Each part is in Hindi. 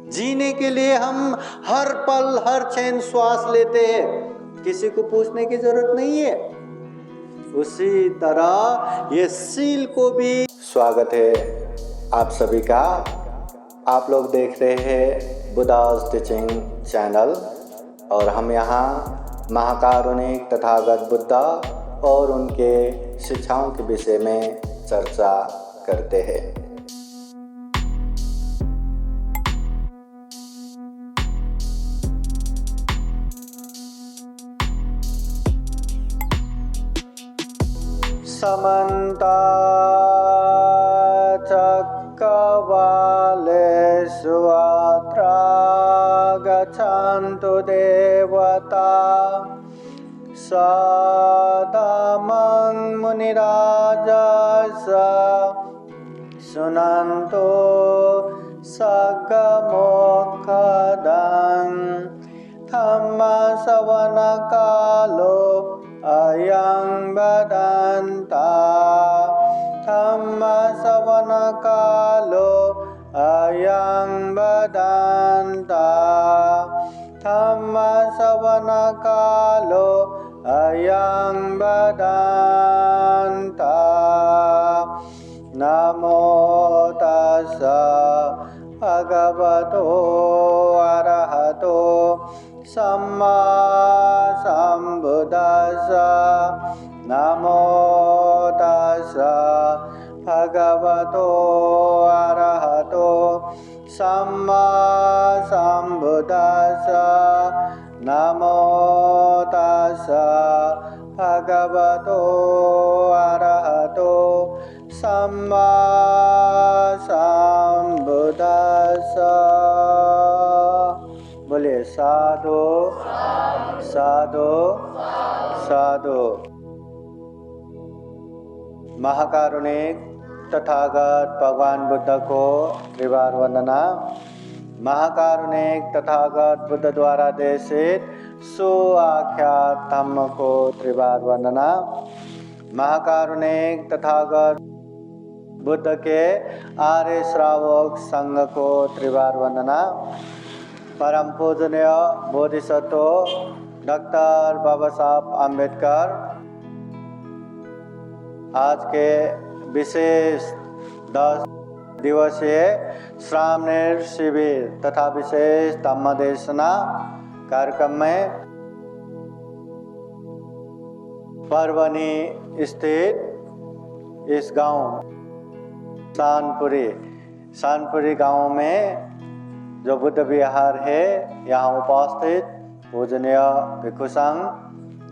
जीने के लिए हम हर पल हर क्षण श्वास लेते हैं, किसी को पूछने की जरूरत नहीं है। उसी तरह ये सील को भी स्वागत है आप सभी का। आप लोग देख रहे हैं बुद्धास टीचिंग चैनल और हम यहाँ महाकारुणिक तथागत बुद्धा और उनके शिक्षाओं के विषय में चर्चा करते हैं। समन्त चक्रवालेषु अत्र गच्छन्तु देवता सदमं मुनिराजस शृण्वन्तु सगमोक्षदं धम्मश्रवणकालो अयं वदन्ता धम्मश्रवणकालो अयं वदन्ता धम्मश्रवणकालो अयं वदन्ता। नमो तस्स भगवतो अरहतो सम्मा सम्बुद्दस्स। नमो तस्स भगवतो अरहतो सम्मा सम्बुद्दस्स। नमो तस्स भगवतो अरहतो सम्मा सम्बुद्दस्स। बोलिए साधु साधु साधु। महाकारुणिक तथागत भगवान बुद्ध को त्रिवार वंदना। महाकारुणिक तथागत बुद्ध द्वारा देशित सुआख्यात धम्म को त्रिवार वंदना। महाकारुणिक तथागत बुद्ध के आर्य श्रावक संघ को त्रिवार वंदना। परम पूजनीय बोधिसत्व डॉक्टर बाबा साहब अम्बेडकर आज के विशेष 10 दिवसीय श्रामणेर शिविर तथा विशेष धम्मदेशना कार्यक्रम में परभनी स्थित इस गांव शानपुरी गांव में जो बुद्ध विहार है, यहाँ उपस्थित पूजनीय भिक्षु संघ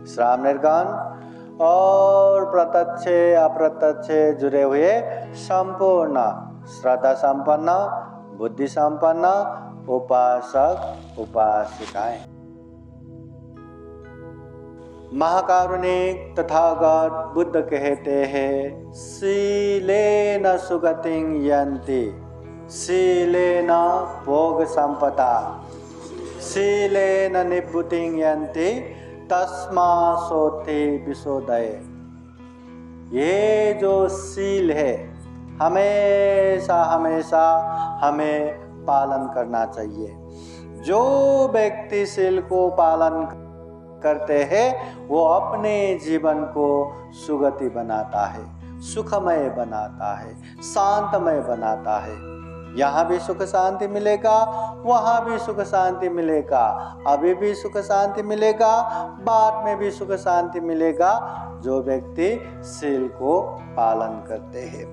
श्रामणेरगण और प्रत्यक्ष अप्रत्यक्ष जुड़े हुए संपूर्ण श्रद्धा संपन्न बुद्धि संपन्न उपासक उपासिकाएं। महाकारुणिक तथागत बुद्ध कहते हैं शीलेन सुगतिं यन्ति शीलेन भोग संपदा शीलेन निभृतिं यन्ति तस्मा सोति विशोदय। ये जो शील है हमेशा हमेशा हमें पालन करना चाहिए। जो व्यक्ति शील को पालन करते हैं वो अपने जीवन को सुगति बनाता है, सुखमय बनाता है, शांतमय बनाता है। यहाँ भी सुख शांति मिलेगा, वहाँ भी सुख शांति मिलेगा, अभी भी सुख शांति मिलेगा, बाद में भी सुख शांति मिलेगा जो व्यक्ति शील को पालन करते हैं।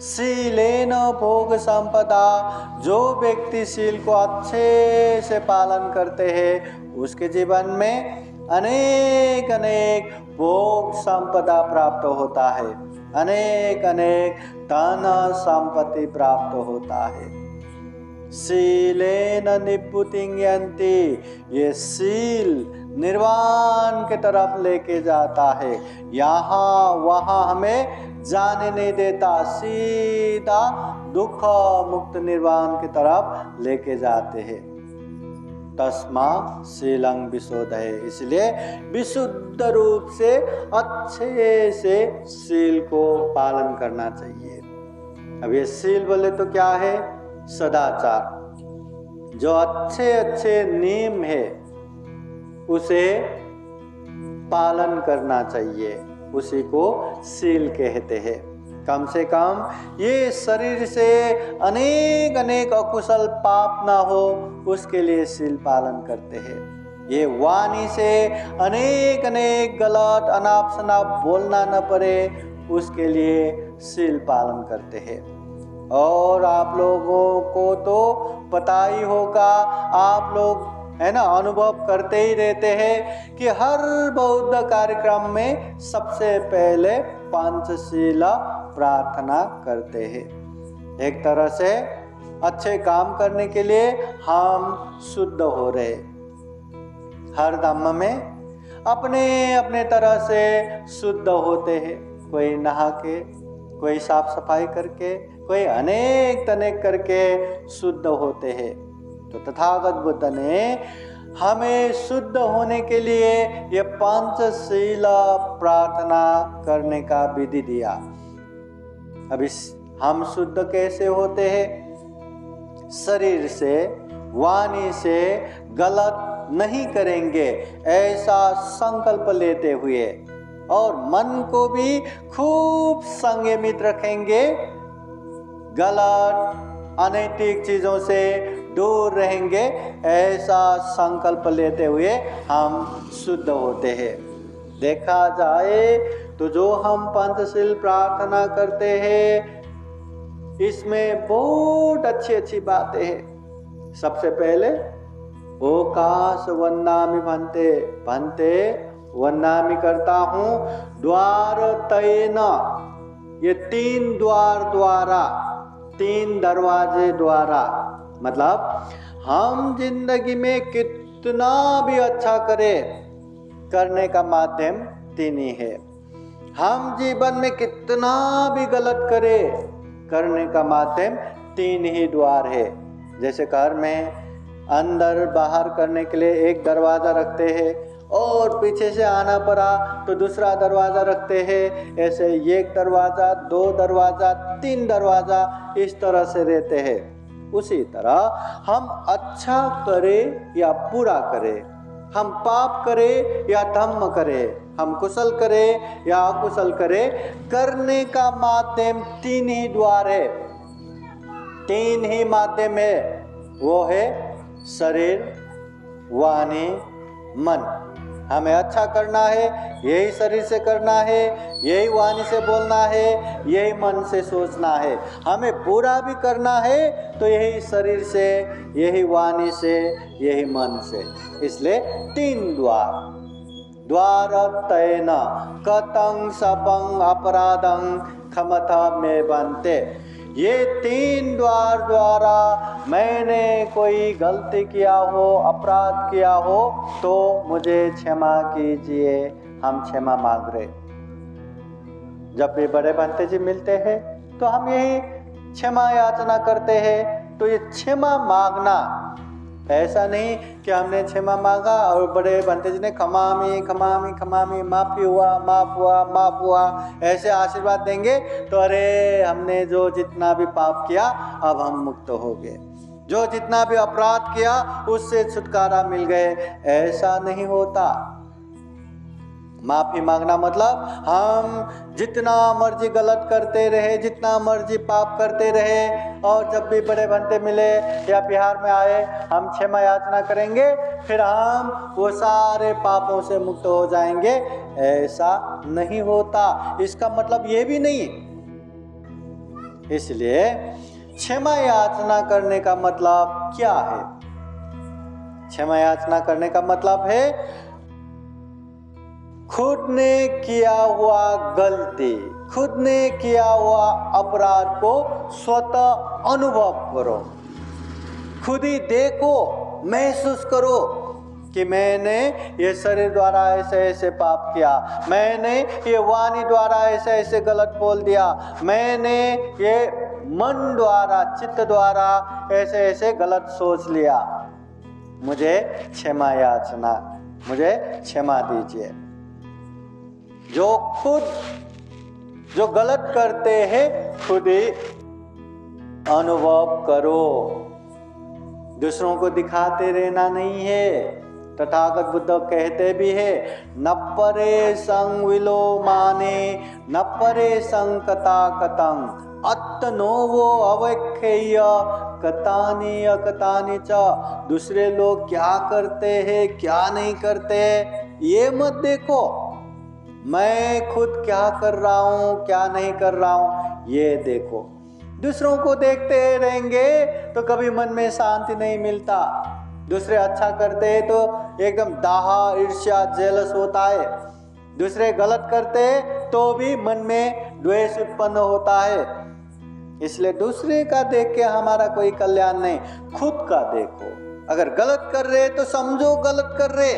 शीलेन भोग संपदा, जो व्यक्ति शील को अच्छे से पालन करते हैं उसके जीवन में अनेक अनेक भोग संपदा प्राप्त होता है, अनेक अनेक धन संपत्ति प्राप्त होता है। शीलेन निभृतिं यन्ति, ये शील निर्वाण के तरफ लेके जाता है, यहाँ वहाँ हमें जाने नहीं देता, सीधा दुख मुक्त निर्वाण की तरफ लेके जाते हैं। तस्मा शीलं विशोधये, इसलिए विशुद्ध रूप से अच्छे से शील को पालन करना चाहिए। अब ये शील बोले तो क्या है? सदाचार। जो अच्छे अच्छे नियम है उसे पालन करना चाहिए, उसी को शील कहते हैं। कम से कम ये शरीर से अनेक अनेक अकुशल पाप ना हो, उसके लिए शील पालन करते हैं। ये वाणी से अनेक अनेक गलत अनाप शनाप बोलना न पड़े, उसके लिए शील पालन करते हैं। और आप लोगों को तो पता ही होगा, आप लोग है ना अनुभव करते ही रहते हैं कि हर बौद्ध कार्यक्रम में सबसे पहले पंचशीला प्रार्थना करते हैं। एक तरह से अच्छे काम करने के लिए हम शुद्ध हो रहे, हर धम्म में अपने अपने तरह से शुद्ध होते हैं। कोई नहा के, कोई साफ सफाई करके, कोई अनेक तनेक करके शुद्ध होते हैं। तो तथागत बुद्ध ने हमें शुद्ध होने के लिए ये पंचशीला प्रार्थना करने का विधि दिया। अब हम शुद्ध कैसे होते हैं? शरीर से, वाणी से गलत नहीं करेंगे ऐसा संकल्प लेते हुए, और मन को भी खूब संयमित रखेंगे, गलत अनैतिक चीजों से दूर रहेंगे ऐसा संकल्प लेते हुए हम शुद्ध होते हैं। देखा जाए तो जो हम पंचशील प्रार्थना करते हैं इसमें बहुत अच्छी अच्छी बातें हैं। सबसे पहले ओकाश वन्नामि भन्ते, भन्ते वन्नामि करता हूँ द्वार तयेन, ये 3 द्वार द्वारा, 3 दरवाजे द्वारा, मतलब हम जिंदगी में कितना भी अच्छा करने का माध्यम 3 ही है। हम जीवन में कितना भी गलत करने का माध्यम 3 ही द्वार है। जैसे घर में अंदर बाहर करने के लिए एक दरवाजा रखते हैं, और पीछे से आना पड़ा तो दूसरा दरवाजा रखते हैं। ऐसे 1 दरवाजा, 2 दरवाजा, 3 दरवाजा, इस तरह से रहते हैं। उसी तरह हम अच्छा करें या बुरा करें, हम पाप करें या धम्म करें, हम कुशल करें या अकुशल करें, करने का माध्यम 3 ही द्वार है, 3 ही माध्यम है। वो है शरीर, वाणी, मन। हमें अच्छा करना है, यही शरीर से करना है, यही वाणी से बोलना है, यही मन से सोचना है। हमें बुरा भी करना है तो यही शरीर से, यही वाणी से, यही मन से। इसलिए 3 द्वार। द्वारत्रयेन कतं सपं अपराधं क्षमता में बनते। ये 3 द्वार द्वारा मैंने कोई गलती किया हो, अपराध किया हो तो मुझे क्षमा कीजिए, हम क्षमा मांग रहे। जब भी बड़े भंते जी मिलते हैं तो हम यही क्षमा याचना करते हैं। तो ये क्षमा मांगना, ऐसा नहीं कि हमने क्षमा मांगा और बड़े भंते जी ने खमामी खमामी खमामी, माफी हुआ, माफ हुआ, माफ हुआ, ऐसे आशीर्वाद देंगे तो अरे हमने जो जितना भी पाप किया अब हम मुक्त हो गए, जो जितना भी अपराध किया उससे छुटकारा मिल गए। ऐसा नहीं होता। माफी मांगना मतलब हम जितना मर्जी गलत करते रहे, जितना मर्जी पाप करते रहे, और जब भी बड़े भंते मिले या बिहार में आए हम क्षमा याचना करेंगे, फिर हम वो सारे पापों से मुक्त हो जाएंगे। ऐसा नहीं होता। इसका मतलब ये भी नहीं। इसलिए क्षमा याचना करने का मतलब क्या है? क्षमा याचना करने का मतलब है खुद ने किया हुआ गलती, खुद ने किया हुआ अपराध को स्वतः अनुभव करो, खुद ही देखो, महसूस करो कि मैंने ये शरीर द्वारा ऐसे ऐसे पाप किया, मैंने ये वाणी द्वारा ऐसे ऐसे गलत बोल दिया, मैंने ये मन द्वारा, चित्त द्वारा ऐसे ऐसे गलत सोच लिया, मुझे क्षमा याचना, मुझे क्षमा दीजिए। जो गलत करते हैं खुद ही अनुभव करो, दूसरों को दिखाते रहना नहीं है। तथागत बुद्ध कहते भी है, न परे संग विलो माने न परे संग कथा कतंग अत्तनो वो अवैखेय कतानी अकतानी च। दूसरे लोग क्या करते हैं क्या नहीं करते ये मत देखो, मैं खुद क्या कर रहा हूँ क्या नहीं कर रहा हूँ ये देखो। दूसरों को देखते रहेंगे तो कभी मन में शांति नहीं मिलता। दूसरे अच्छा करते हैं तो एकदम दाहा ईर्ष्या जेलस होता है। दूसरे गलत करते हैं तो भी मन में द्वेष उत्पन्न होता है। इसलिए दूसरे का देख के हमारा कोई कल्याण नहीं, खुद का देखो। अगर गलत कर रहे तो समझो गलत कर रहे,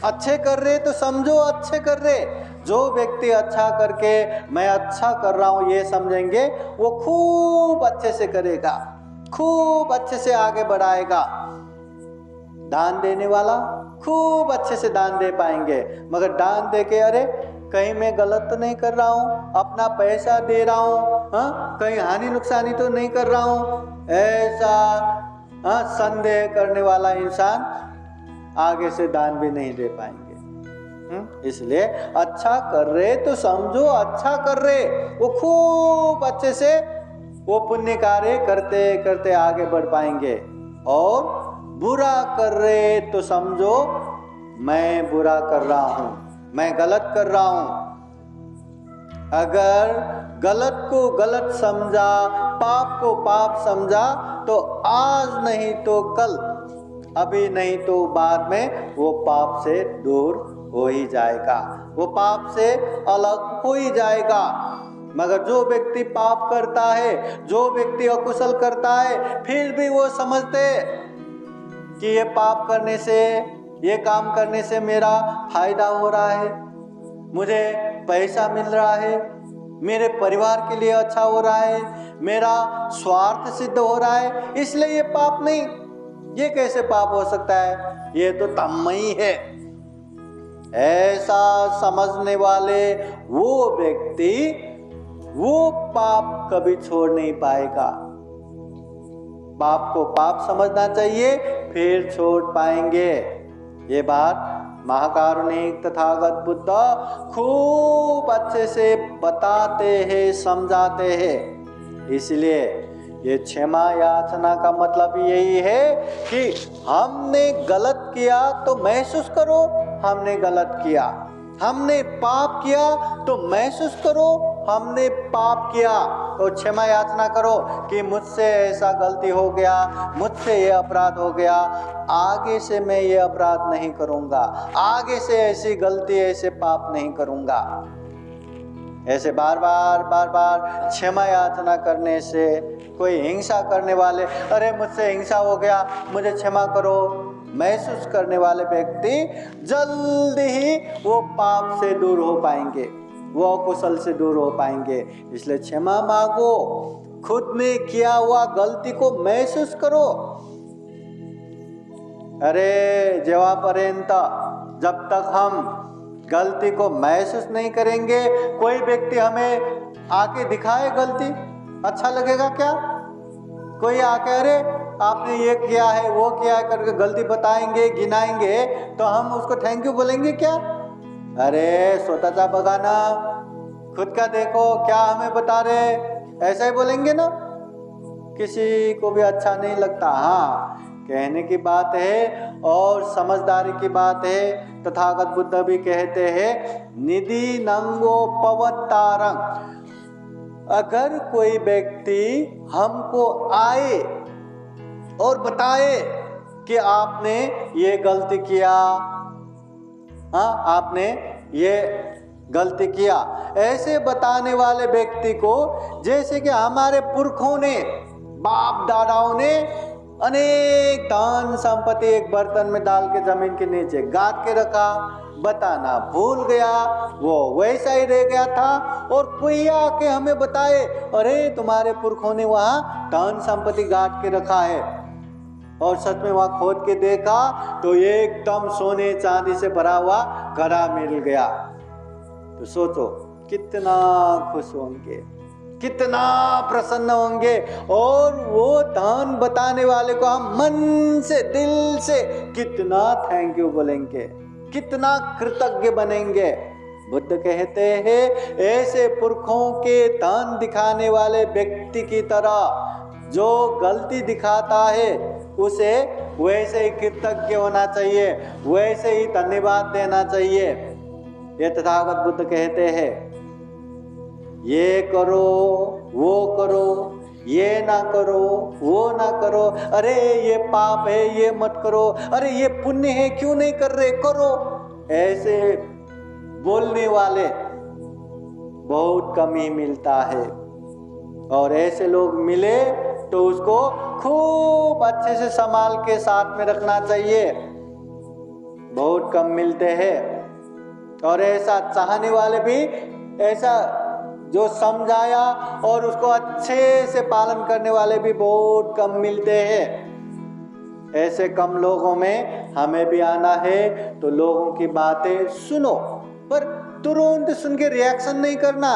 अच्छे कर रहे तो समझो अच्छे कर रहे। जो व्यक्ति अच्छा करके मैं अच्छा कर रहा हूं ये समझेंगे वो खूब अच्छे से करेगा, खूब अच्छे से आगे बढ़ाएगा। दान देने वाला खूब अच्छे से दान दे पाएंगे, मगर दान दे के अरे कहीं मैं गलत तो नहीं कर रहा हूँ, अपना पैसा दे रहा हूँ, कहीं हानि नुकसानी तो नहीं कर रहा हूँ, ऐसा संदेह करने वाला इंसान आगे से दान भी नहीं दे पाएंगे। इसलिए अच्छा कर रहे तो समझो अच्छा कर रहे, वो खूब अच्छे से वो पुण्य कार्य करते करते आगे बढ़ पाएंगे। और बुरा कर रहे तो समझो मैं बुरा कर रहा हूं, मैं गलत कर रहा हूं। अगर गलत को गलत समझा, पाप को पाप समझा तो आज नहीं तो कल, अभी नहीं तो बाद में वो पाप से दूर हो ही जाएगा, वो पाप से अलग हो ही जाएगा। मगर जो व्यक्ति पाप करता है, जो व्यक्ति अकुशल करता है, फिर भी वो समझते कि ये पाप करने से, ये काम करने से मेरा फायदा हो रहा है, मुझे पैसा मिल रहा है, मेरे परिवार के लिए अच्छा हो रहा है, मेरा स्वार्थ सिद्ध हो रहा है, इसलिए ये पाप नहीं। ये कैसे पाप हो सकता है, ये तो तन्मयी है। ऐसा समझने वाले वो व्यक्ति वो पाप कभी छोड़ नहीं पाएगा। पाप को पाप समझना चाहिए फिर छोड़ पाएंगे। ये बात महाकारुणिक तथागत बुद्ध खूब अच्छे से बताते हैं, समझाते हैं। इसलिए ये क्षमा याचना का मतलब यही है कि हमने गलत किया तो महसूस करो हमने गलत किया, हमने पाप किया तो महसूस करो हमने पाप किया, तो क्षमा याचना करो कि मुझसे ऐसा गलती हो गया, मुझसे ये अपराध हो गया, आगे से मैं ये अपराध नहीं करूंगा, आगे से ऐसी गलती ऐसे पाप नहीं करूंगा। ऐसे बार बार क्षमा याचना करने से कोई हिंसा करने वाले, अरे मुझसे हिंसा हो गया मुझे क्षमा करो, महसूस करने वाले व्यक्ति जल्दी ही वो पाप से दूर हो पाएंगे, वो अकुशल से दूर हो पाएंगे। इसलिए क्षमा मांगो, खुद ने किया हुआ गलती को महसूस करो। अरे जेव्हापर्यंत जब तक हम गलती को महसूस नहीं करेंगे, कोई व्यक्ति हमें आके दिखाए गलती, अच्छा लगेगा क्या? कोई आके अरे आपने ये किया है वो किया है करके गलती बताएंगे, गिनाएंगे, तो हम उसको थैंक यू बोलेंगे क्या? अरे स्वतःचा बघा ना, खुद का देखो क्या हमें बता रहे, ऐसा ही बोलेंगे ना? किसी को भी अच्छा नहीं लगता। हाँ, कहने की बात है और समझदारी की बात है। तथागत बुद्ध भी कहते हैं निधि नंगो पवतारंग। अगर कोई व्यक्ति हमको आए और बताए कि आपने ये गलती किया, हाँ आपने ये गलती किया, ऐसे बताने वाले व्यक्ति को जैसे कि हमारे पुरखों ने, बाप दादाओं ने अनेक धन संपत्ति एक बर्तन में डाल के जमीन के नीचे गाड़ के रखा, बताना भूल गया, वो वैसा ही रह गया था, और कोई आके हमें बताए अरे तुम्हारे पुरखों ने वहाँ धन संपत्ति गाड़ के रखा है, और सच में वहाँ खोद के देखा तो एकदम सोने चांदी से भरा हुआ घड़ा मिल गया, तो सोचो कितना खुश होंगे, कितना प्रसन्न होंगे। और वो दान बताने वाले को हम मन से, दिल से कितना थैंक यू बोलेंगे, कितना कृतज्ञ बनेंगे। बुद्ध कहते हैं ऐसे पुरखों के दान दिखाने वाले व्यक्ति की तरह जो गलती दिखाता है उसे वैसे ही कृतज्ञ होना चाहिए, वैसे ही धन्यवाद देना चाहिए। ये तथागत बुद्ध कहते हैं ये करो, वो करो, ये ना करो, वो ना करो, अरे ये पाप है ये मत करो, अरे ये पुण्य है क्यों नहीं कर रहे, करो। ऐसे बोलने वाले बहुत कम ही मिलता है। और ऐसे लोग मिले तो उसको खूब अच्छे से संभाल के साथ में रखना चाहिए, बहुत कम मिलते हैं। और ऐसा चाहने वाले भी, ऐसा जो समझाया और उसको अच्छे से पालन करने वाले भी बहुत कम मिलते हैं। ऐसे कम लोगों में हमें भी आना है। तो लोगों की बातें सुनो, पर तुरंत सुन के रिएक्शन नहीं करना।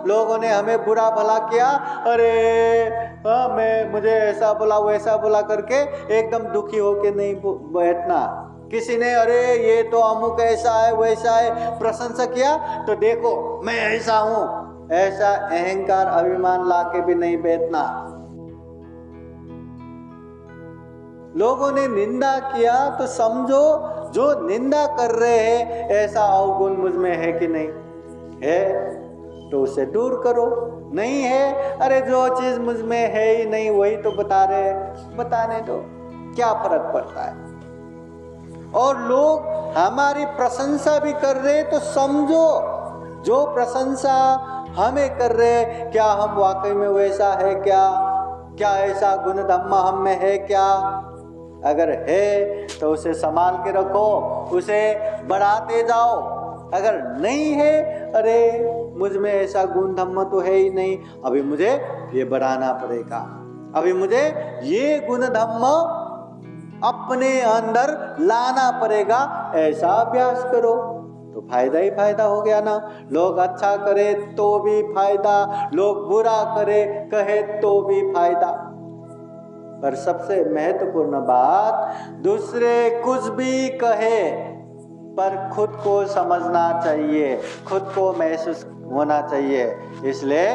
लोगों ने हमें बुरा भला किया, अरे मुझे ऐसा बोला वैसा बोला करके एकदम दुखी होके नहीं बैठना। किसी ने अरे ये तो अमुक ऐसा है वैसा है प्रशंसा किया तो देखो मैं ऐसा हूं, ऐसा अहंकार अभिमान लाके भी नहीं बैठना। लोगों ने निंदा किया तो समझो जो निंदा कर रहे हैं ऐसा अवगुण मुझ में है कि नहीं है, तो उसे दूर करो। नहीं है, अरे जो चीज मुझ में है ही नहीं वही तो बता रहे हैं, बताने दो, क्या फर्क पड़ता है। और लोग हमारी प्रशंसा भी कर रहे तो समझो जो प्रशंसा हमें कर रहे क्या हम वाकई में वैसा है क्या, क्या ऐसा गुण धम्म हम में है क्या। अगर है तो उसे संभाल के रखो, उसे बढ़ाते जाओ। अगर नहीं है, अरे मुझ में ऐसा गुण धम्म तो है ही नहीं, अभी मुझे ये बढ़ाना पड़ेगा, अभी मुझे ये गुण धम्म अपने अंदर लाना पड़ेगा, ऐसा अभ्यास करो तो फायदा ही फायदा हो गया ना। लोग अच्छा करे तो भी फायदा, लोग बुरा करे कहे तो भी फायदा। पर सबसे महत्वपूर्ण बात, दूसरे कुछ भी कहे पर खुद को समझना चाहिए, खुद को महसूस होना चाहिए। इसलिए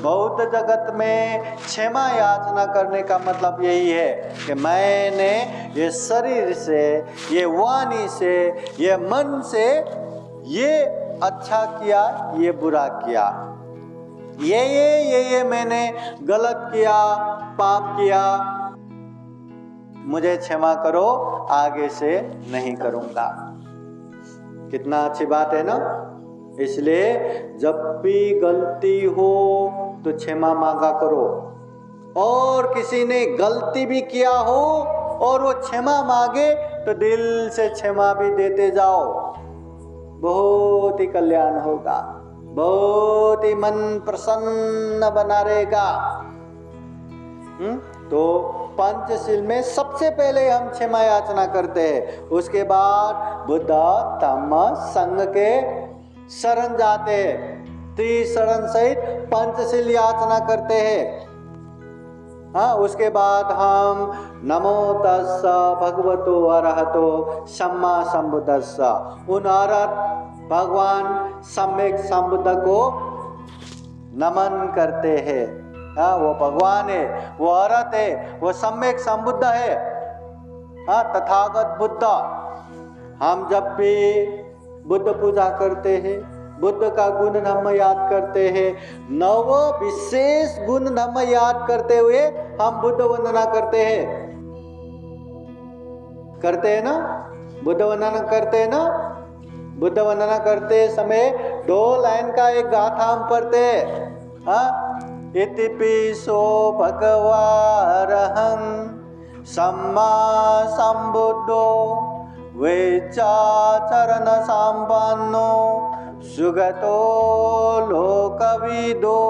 बौद्ध जगत में क्षमा याचना करने का मतलब यही है कि मैंने ये शरीर से, ये वाणी से, ये मन से ये अच्छा किया, ये बुरा किया, ये मैंने गलत किया, पाप किया, मुझे क्षमा करो, आगे से नहीं करूंगा। कितना अच्छी बात है ना। इसलिए जब भी गलती हो तो क्षमा मांगा करो। और किसी ने गलती भी किया हो और वो क्षमा मांगे तो दिल से क्षमा भी देते जाओ, बहुत ही कल्याण होगा, बहुत ही मन प्रसन्न बना रहेगा। तो पंचशील में सबसे पहले हम क्षमा याचना करते हैं, उसके बाद बुद्ध धम्म संघ के शरण जाते हैं, त्रिशरण सहित पंचशील याचना करते हैं। हाँ, उसके बाद हम नमो तस्स भगवतो अरहतो सम्मा संबुद्धस्स, उन अरहत भगवान सम्यक संबुद्ध को नमन करते हैं। हाँ, वो भगवान है, वो अरहत है, वो सम्यक संबुद्ध है। हाँ, तथागत बुद्ध। हम जब भी बुद्ध पूजा करते हैं, बुद्ध का गुण धम्म याद करते हैं, नव विशेष गुण धम्म याद करते हुए हम बुद्ध वंदना करते हैं। करते हैं ना, बुद्ध वंदना करते हैं ना। बुद्ध वंदना करते समय 2 लाइन का एक गाथा हम पढ़ते हैं। हाँ, इतिपिसो भगवारहं सम्मा संबुद्धो वेचाचरण संपन्नो सुगतो लोकविदो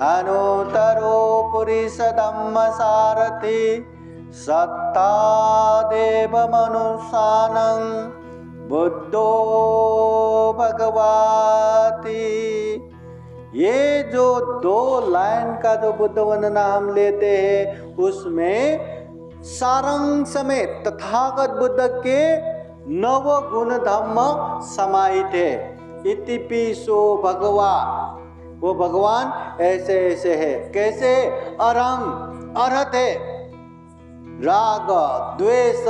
अनुतरो पुरुष धम्म सारथि सत्ता देव मनुष्यानं बुद्धो भगवाति ये जो 2 लाइन का जो बुद्ध वंदना हम लेते हैं उसमें सारांश में तथागत बुद्ध के 9 गुण धम्म समाहित है। इतिपिसो भगवान, वो भगवान ऐसे ऐसे है। कैसे? अरंग, अर्हत है। राग, द्वेष,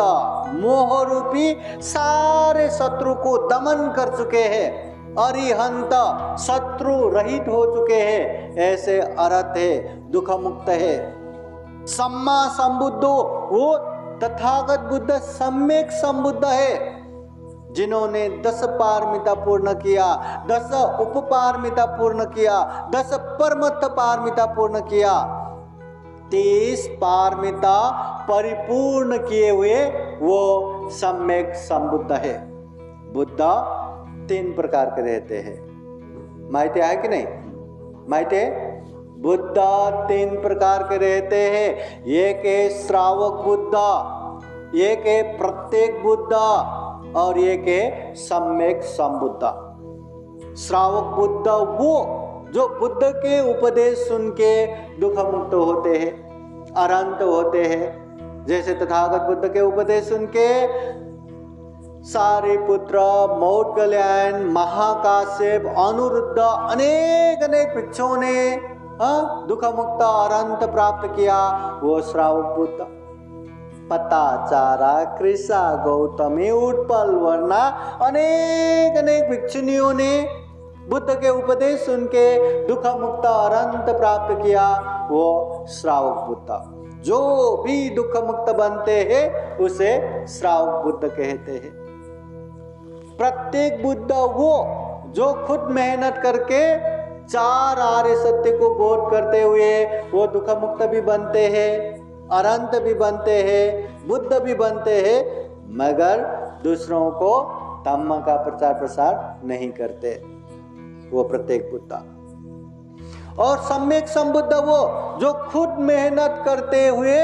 मोह रूपी सारे शत्रु को दमन कर चुके हैं। अरिहंत, शत्रु रहित हो चुके हैं। ऐसे अर्हत है, दुख मुक्त है। सम्मा संबुद्धो, वो तथागत बुद्ध सम्यक संबुद्ध है, जिन्होंने 10 पारमिता पूर्ण किया, 10 उपपारमिता पूर्ण किया, 10 परमत्थ पारमिता पूर्ण किया, 30 पारमिता परिपूर्ण किए हुए वो सम्यक संबुद्ध है। बुद्ध 3 प्रकार के रहते हैं। माहिती है कि नहीं? माहिती है? बुद्ध 3 प्रकार के रहते हैं। एक है श्रावक बुद्ध, एक है प्रत्येक बुद्ध और एक है सम्यक संबुद्ध। श्रावक बुद्ध वो जो बुद्ध के उपदेश सुन के दुख मुक्त होते हैं, अरंत होते हैं। जैसे तथागत बुद्ध के उपदेश सुन के सारिपुत्र, मौदगल्यायन, महाकाश्यप, अनिरुद्ध अनेक अनेक भिक्षुओं ने दुख मुक्त अरंत प्राप्त किया, वो श्रावक बुद्ध। पताचारा, कृषा, गौतमी, उत्पल, वर्णा अनेक अनेक भिक्षुनियों ने बुद्ध के उपदेश सुन के दुख मुक्त अरंत प्राप्त किया, वो श्रावक बुद्ध। जो भी दुख मुक्त बनते हैं उसे श्रावक बुद्ध कहते हैं। प्रत्येक बुद्ध वो जो खुद मेहनत करके 4 आर्य सत्य को बोध करते हुए वो दुख मुक्त भी बनते हैं, अरंत भी बनते हैं, बुद्ध भी बनते हैं, मगर दूसरों को धम्म का प्रचार प्रसार नहीं करते, वो प्रत्येक बुद्ध। और सम्यक संबुद्ध वो जो खुद मेहनत करते हुए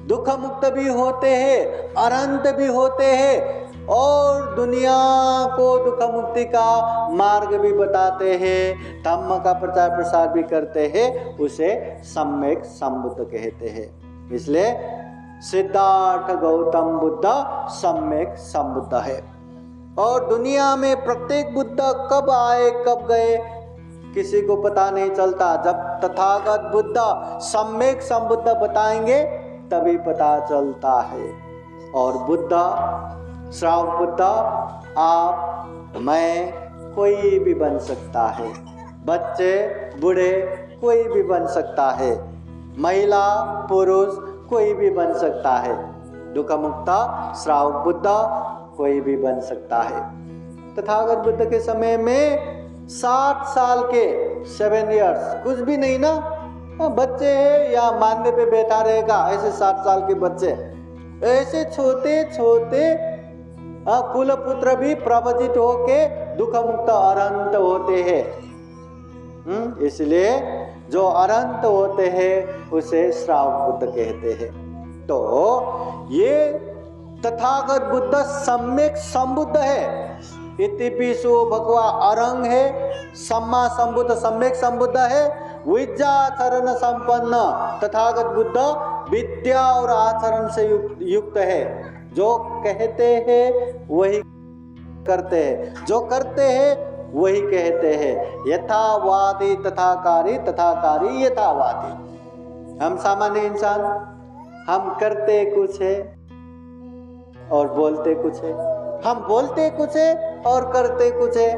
दुख मुक्त भी होते हैं, अरंत भी होते हैं और दुनिया को दुख मुक्ति का मार्ग भी बताते हैं, धम्म का प्रचार प्रसार भी करते हैं, उसे सम्यक संबुद्ध कहते हैं। इसलिए सिद्धार्थ गौतम बुद्ध सम्यक संबुद्ध है। और दुनिया में प्रत्येक बुद्ध कब आए कब गए किसी को पता नहीं चलता। जब तथागत बुद्ध सम्यक संबुद्ध बताएंगे तभी पता चलता है। और बुद्ध, श्रावक बुद्ध, आप, मैं, कोई भी बन सकता है। बच्चे, बूढ़े, कोई भी बन सकता है। महिला, पुरुष, कोई भी बन सकता है। दुख मुक्त श्रावक बुद्ध कोई भी बन सकता है। तथागत बुद्ध के समय में 60 साल के 7 इयर्स कुछ भी नहीं ना, बच्चे हैं या मानने पे बैठा रहेगा, ऐसे 60 साल के बच्चे, ऐसे छोटे छोटे कुल पुत्र भी प्रवचित होके दुख मुक्त अरंत होते हैं। इसलिए जो अरंत होते हैं उसे श्रावक बुद्ध कहते हैं। तो ये तथागत बुद्ध सम्यक संबुद्ध है। इतिपिसो भगवा अरंग है, सम्मा संबुद्ध सम्यक संबुद्ध है, विद्याचरण संपन्न तथागत बुद्ध विद्या और आचरण से युक्त है। जो कहते हैं वही करते हैं, जो करते हैं वही कहते हैं। यथावादी तथाकारी, तथाकारी यथावादी। हम सामान्य इंसान, हम करते कुछ है और बोलते कुछ है, हम बोलते कुछ है और करते कुछ है,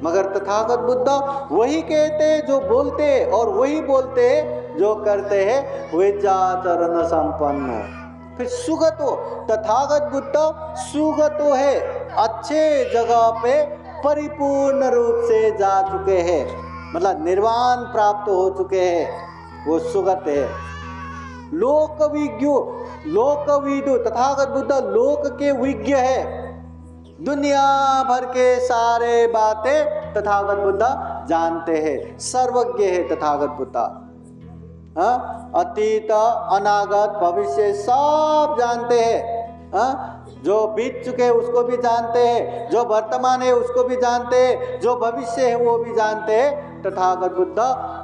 मगर तथागत बुद्ध वही कहते हैं जो बोलते हैं और वही बोलते हैं जो करते हैं। विद्याचरण संपन्न। फिर सुगतो, तथागत बुद्ध सुगतो है, अच्छे जगह पे परिपूर्ण रूप से जा चुके हैं, मतलब निर्वाण प्राप्त हो चुके हैं, वो सुगत है। लोकविज्ञो, लोकविदु, तथागत बुद्ध लोक के विज्ञ है। दुनिया भर के सारे बातें तथागत बुद्ध जानते हैं, सर्वज्ञ है तथागत बुद्ध। अतीत, अनागत, भविष्य सब जानते हैं। जो बीत चुके हैं उसको भी जानते हैं, जो वर्तमान है उसको भी जानते हैं, जो भविष्य है वो भी जानते हैं। तथागत बुद्ध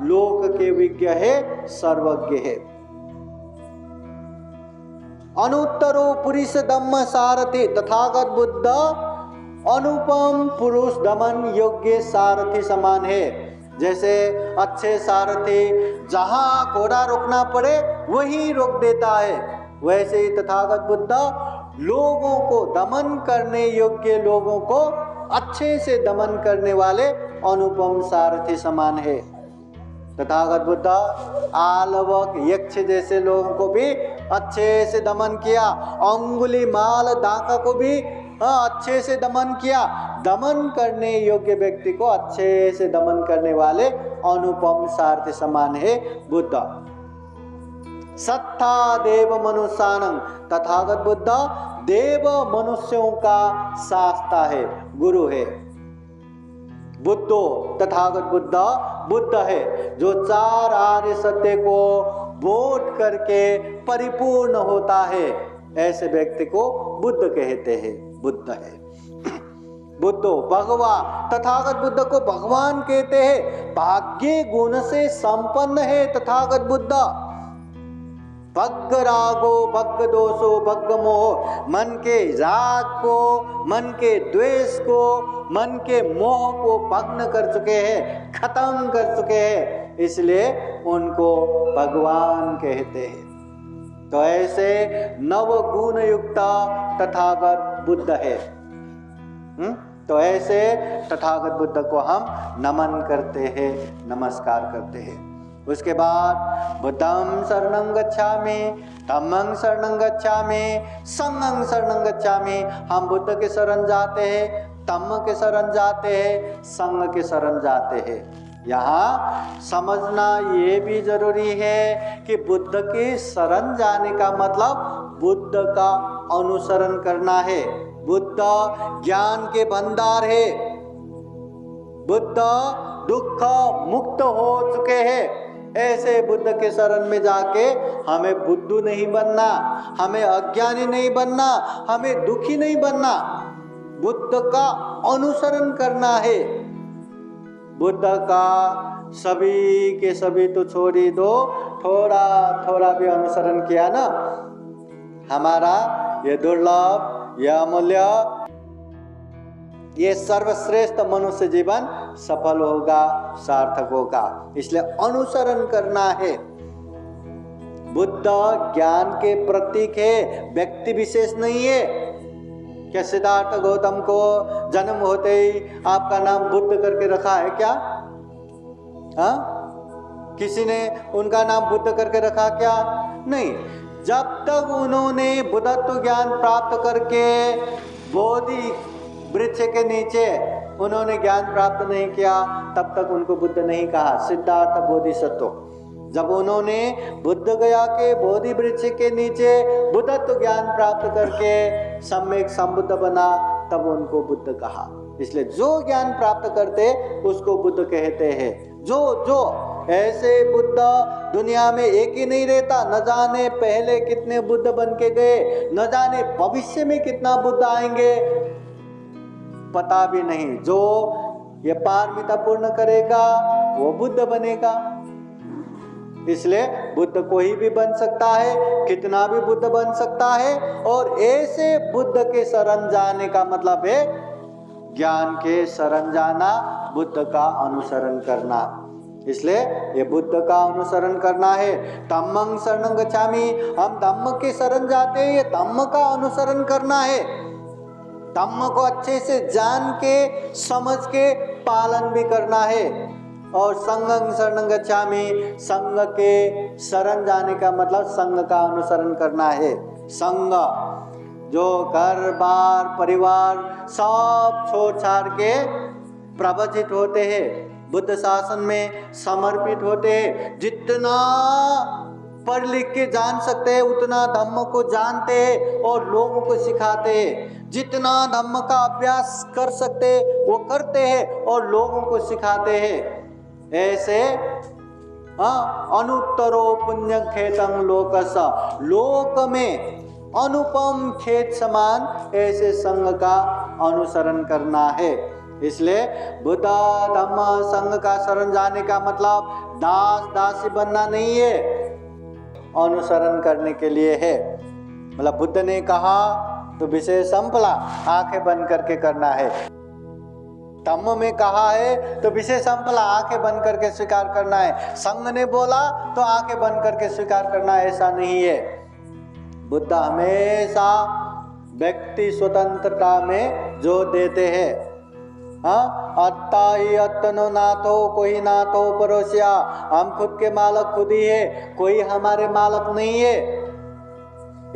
लोक के विज्ञ है, सर्वज्ञ है। अनुत्तरो पुरुष दम्म सारथि, तथागत बुद्ध अनुपम पुरुष दमन योग्य सारथी समान है। जैसे अच्छे सारथी जहां घोड़ा रोकना पड़े वहीं रोक देता है, वैसे ही तथागत बुद्ध लोगों को दमन करने योग्य, लोगों को अच्छे से दमन करने वाले अनुपम सारथी समान है। तथागत बुद्ध आलवक यक्ष जैसे लोगों को भी अच्छे से दमन किया, अंगुलीमाल दाका को भी अच्छे से दमन किया। दमन करने योग्य व्यक्ति को अच्छे से दमन करने वाले अनुपम सारथी समान है बुद्ध। सत्ता देव मनुष्यानं, तथागत बुद्ध देव मनुष्यों का शास्ता है, गुरु है। बुद्धो, तथागत बुद्ध बुद्ध है जो चार आर्य सत्य को बोध करके परिपूर्ण होता है, ऐसे व्यक्ति को बुद्ध कहते हैं, बुद्ध है। बुद्धो भगवा, तथागत बुद्ध को भगवान कहते हैं। भाग्य गुण से संपन्न है तथागत बुद्ध। भग्ग रागो भग्ग दोषो भग्ग मोह, मन के राग को, मन के द्वेष को, मन के मोह को भग्न कर चुके हैं, खत्म कर चुके हैं, इसलिए उनको भगवान कहते हैं। तो ऐसे नव गुण युक्त तथागत बुद्ध है। तो ऐसे तथागत बुद्ध को हम नमन करते हैं, नमस्कार करते हैं। उसके बाद बुद्धं शरणं गच्छामि, धम्मं शरणं गच्छामि, संघं शरणं गच्छामि। हम बुद्ध के शरण जाते हैं, धम्म के शरण जाते हैं, संघ के शरण जाते हैं। यहाँ समझना ये भी जरूरी है कि बुद्ध के शरण जाने का मतलब बुद्ध का अनुसरण करना है। बुद्ध ज्ञान के भंडार है, बुद्ध दुख मुक्त हो चुके हैं। ऐसे बुद्ध के शरण में जाके हमें बुद्धू नहीं बनना, हमें अज्ञानी नहीं बनना, हमें दुखी नहीं बनना, बुद्ध का अनुसरण करना है। बुद्ध का सभी के सभी तो छोड़ ही दो, थोड़ा थोड़ा भी अनुसरण किया ना, हमारा ये दुर्लभ, यह अमूल्य, ये सर्वश्रेष्ठ मनुष्य जीवन सफल होगा, सार्थक होगा। इसलिए अनुसरण करना है। बुद्ध ज्ञान के प्रतीक है, व्यक्ति विशेष नहीं है। क्या सिद्धार्थ गौतम को जन्म होते ही आपका नाम बुद्ध करके रखा है क्या? किसी ने उनका नाम बुद्ध करके रखा क्या? नहीं। जब तक उन्होंने बुद्धत्व ज्ञान प्राप्त करके बोधि वृक्ष के नीचे उन्होंने ज्ञान प्राप्त नहीं किया, तब तक उनको बुद्ध नहीं कहा। सिद्धार्थ बोधिसत्व जब उन्होंने बुद्ध गया के बोधि वृक्ष के नीचे बुद्धत्व ज्ञान प्राप्त करके सम्यक संबुद्ध बना, तब उनको बुद्ध कहा। इसलिए जो ज्ञान प्राप्त करते उसको बुद्ध कहते हैं। जो ऐसे बुद्ध दुनिया में एक ही नहीं रहता, न जाने पहले कितने बुद्ध बन के गए, न जाने भविष्य में कितना बुद्ध आएंगे, पता भी नहीं। जो ये पारमिता पूर्ण करेगा वो बुद्ध बनेगा। इसलिए बुद्ध कोई भी बन सकता है, कितना भी बुद्ध बन सकता है। और ऐसे बुद्ध के शरण जाने का मतलब है ज्ञान के शरण जाना, बुद्ध का अनुसरण करना। इसलिए ये बुद्ध का अनुसरण करना है। धम्मं शरणं गच्छामि, हम धम्म के शरण जाते हैं, ये धम्म का अनुसरण करना है। धम्म को अच्छे से जान के समझ के पालन भी करना है। और संघं शरणं गच्छामि, संघ के शरण जाने का मतलब संघ का अनुसरण करना है। संघ जो घर बार परिवार सब छोड़ छाड़ के प्रवचित होते हैं, बुद्ध शासन में समर्पित होते हैं, जितना पढ़ लिख के जान सकते हैं उतना धम्म को जानते हैं और लोगों को सिखाते हैं। जितना धम्म का अभ्यास कर सकते हैं वो करते हैं और लोगों को सिखाते हैं। ऐसे अनुत्तरो पुण्य खेतं लोकस, लोक में अनुपम खेत समान ऐसे संघ का अनुसरण करना है। इसलिए बुद्ध धम्म संघ का शरण जाने का मतलब दास दासी बनना नहीं है, अनुसरण करने के लिए है। मतलब बुद्ध ने कहा तो विषय संपला, आंखें बंद करके करना है। धम्म में कहा है तो विषय संपला, आंखें बंद करके स्वीकार करना है। संघ ने बोला तो आंखें बंद करके स्वीकार करना, ऐसा नहीं है। बुद्ध हमेशा व्यक्ति स्वतंत्रता में जोर देते हैं। अत्ता ही अत्तनो नाथो, कोई नाथो परोसिया। हम खुद के मालक खुद ही है, कोई हमारे मालक नहीं है।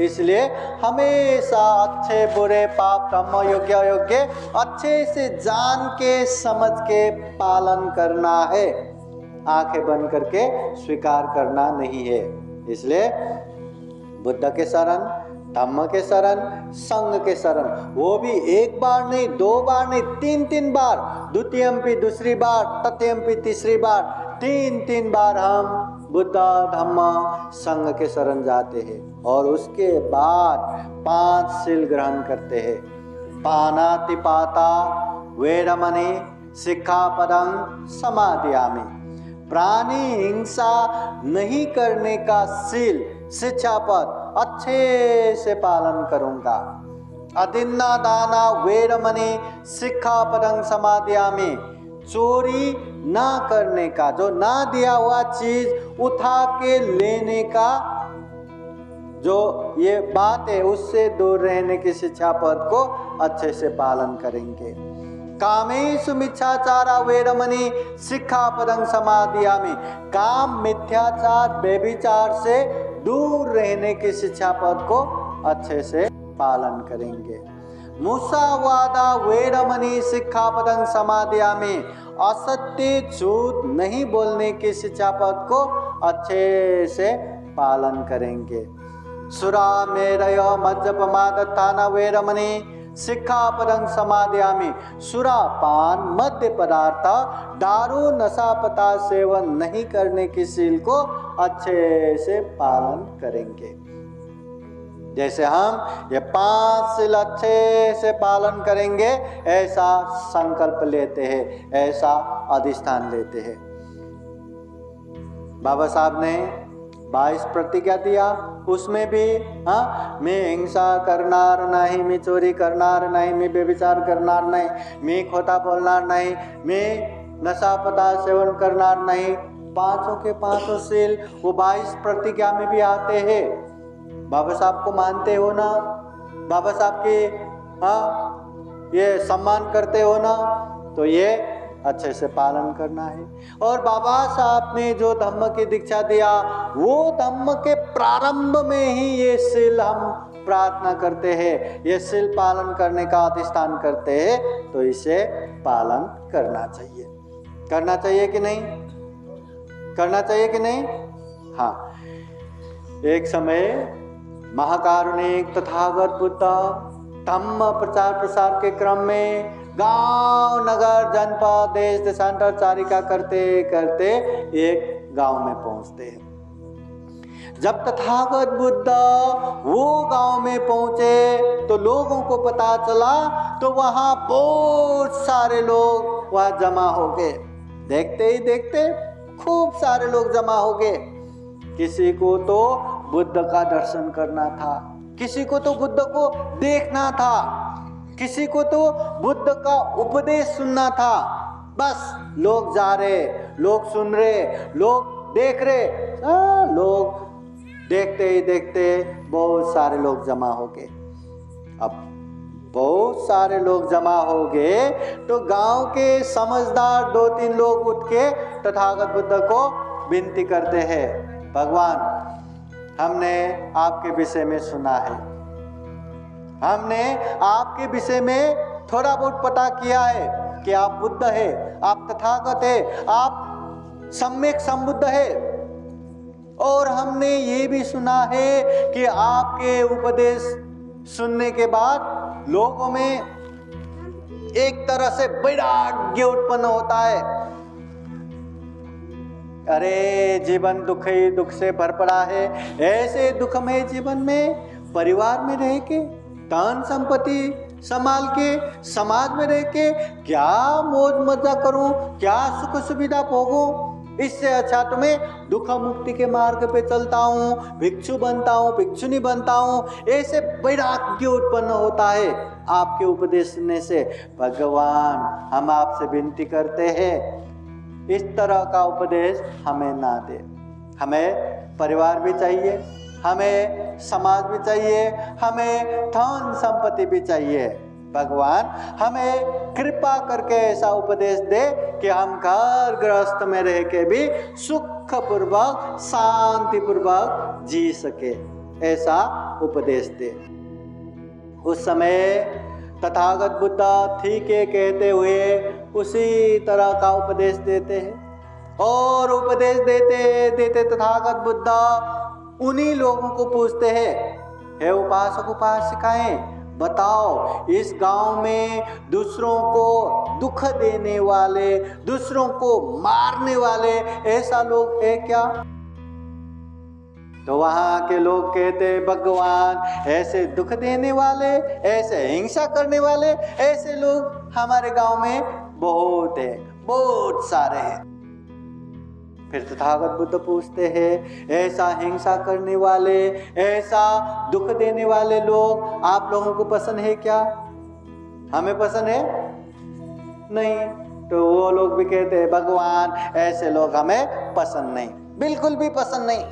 इसलिए हमेशा अच्छे बुरे पाप धम्म योग्य अयोग्य अच्छे से जान के समझ के पालन करना है, आंखें बंद करके स्वीकार करना नहीं है। इसलिए बुद्ध के शरण, धम्म के शरण, संघ के शरण, वो भी एक बार नहीं, 2 बार नहीं, 3 बार, द्वितीयम्पि दूसरी बार, तृतीयम्पि तीसरी बार, 3 बार हम बुद्ध धम्म संघ के शरण जाते हैं और उसके बाद 5 शील ग्रहण करते हैं। पानातिपाता वेरमणि सिक्खापदं समादियामि। प्राणी हिंसा नहीं करने का शील, शिक्षापद अच्छे से पालन करूंगा। अदिन्ना दाना वेरमणि सिक्खापदं समादियामि। चोरी ना करने का, जो ना दिया हुआ चीज उठा के लेने का जो ये बात है, उससे दूर रहने की शिक्षा पद को अच्छे से पालन करेंगे। कामेषु मिथ्याचारा वेरमणि सिक्खापदं समादियामि। काम, मिथ्याचार, व्यभिचार से दूर रहने की शिक्षा पद को अच्छे से पालन करेंगे। मुसावादा वेरमणि सिक्खापदं समादियामि। असत्य झूठ नहीं बोलने की शिक्षा पद को अच्छे से पालन करेंगे। सुरामेरय मज्जपमादत्थाना वेरमणि सिक्खापदं समादियामि। सुरापान, मद्य पदार्थ, दारू, नशा पता सेवन नहीं करने की शील को अच्छे से पालन करेंगे। जैसे हम ये 5 शील अच्छे से पालन करेंगे, ऐसा संकल्प लेते हैं, ऐसा अधिष्ठान लेते हैं। बाबा साहब ने 22 प्रतिज्ञा दिया, उसमें भी मैं हिंसा करनार नहीं, मैं चोरी करनार नहीं, मैं व्यभिचार करनार नहीं, मैं खोटा बोलनार नहीं, मैं नशा पदार्थ सेवन करनार नहीं। 5 के 5 शील वो 22 प्रतिज्ञा में भी आते हैं। बाबा साहब को मानते हो ना, बाबा साहब के ये सम्मान करते हो ना, तो ये अच्छे से पालन करना है। और बाबा साहब ने जो धम्म की दीक्षा दिया, वो धम्म के प्रारंभ में ही ये शील हम प्रार्थना करते हैं, ये शील पालन करने का अधिष्ठान करते हैं, तो इसे पालन करना चाहिए। करना चाहिए कि नहीं? करना चाहिए कि नहीं? हाँ। एक समय महाकारुणिक तथागत बुद्ध धम्म प्रचार प्रसार के क्रम में गांव, नगर, जनपद, देश देशांतर चारिका करते करते एक गांव में पहुंचते हैं। जब तथागत बुद्ध वो गांव में पहुंचे तो लोगों को पता चला, तो वहां बहुत सारे लोग वहां जमा हो गए। देखते ही देखते खूब सारे लोग जमा हो गए। किसी को तो बुद्ध का दर्शन करना था, किसी को तो बुद्ध को देखना था, किसी को तो बुद्ध का उपदेश सुनना था। बस लोग जा रहे, लोग सुन रहे, लोग देख रहे। लोग देखते ही देखते बहुत सारे लोग जमा हो गए। अब बहुत सारे लोग जमा हो गए तो गांव के समझदार 2-3 लोग उठ के तथागत बुद्ध को विनती करते हैं, भगवान हमने आपके विषय में सुना है, हमने आपके विषय में थोड़ा बहुत पता किया है कि आप बुद्ध है, आप तथागत है, आप सम्यक संबुद्ध है, और हमने ये भी सुना है कि आपके उपदेश सुनने के बाद लोगों में एक तरह से वैराग्य उत्पन्न होता है। अरे जीवन दुख ही दुख से भर पड़ा है, ऐसे दुखमय जीवन में परिवार में रह के, धन संपत्ति संभाल के, समाज में रह के क्या मौज मजा करूं, क्या सुख सुविधा भोगूं? इससे अच्छा तो मैं दुख मुक्ति के मार्ग पे चलता हूँ, भिक्षु बनता हूँ, भिक्षुनी बनता हूँ। ऐसे वैराग्य उत्पन्न होता है आपके उपदेश सुनने से। भगवान, हम आपसे विनती करते हैं, इस तरह का उपदेश हमें ना दे। हमें परिवार भी चाहिए, हमें समाज भी चाहिए, हमें धन संपत्ति भी चाहिए। भगवान, हमें कृपा करके ऐसा उपदेश दे कि हम घर गृहस्थ में रह के भी सुख पूर्वक, शांति पूर्वक जी सके, ऐसा उपदेश दे। उस समय तथागत बुद्ध ठीक है कहते हुए उसी तरह का उपदेश देते हैं। और उपदेश देते देते तथागत बुद्ध उन्हीं लोगों को पूछते हैं, हे उपासक उपासिकाएं, बताओ इस गांव में दूसरों को दुख देने वाले, दूसरों को मारने वाले ऐसा लोग है क्या? तो वहां के लोग कहते, भगवान, ऐसे दुख देने वाले, ऐसे हिंसा करने वाले, ऐसे लोग हमारे गांव में बहुत है, बहुत सारे हैं। फिर तथागत बुद्ध पूछते हैं, ऐसा हिंसा करने वाले, ऐसा दुख देने वाले लोग आप लोगों को पसंद है क्या? हमें पसंद है नहीं। तो वो लोग भी कहते हैं, भगवान, ऐसे लोग हमें पसंद नहीं, बिल्कुल भी पसंद नहीं।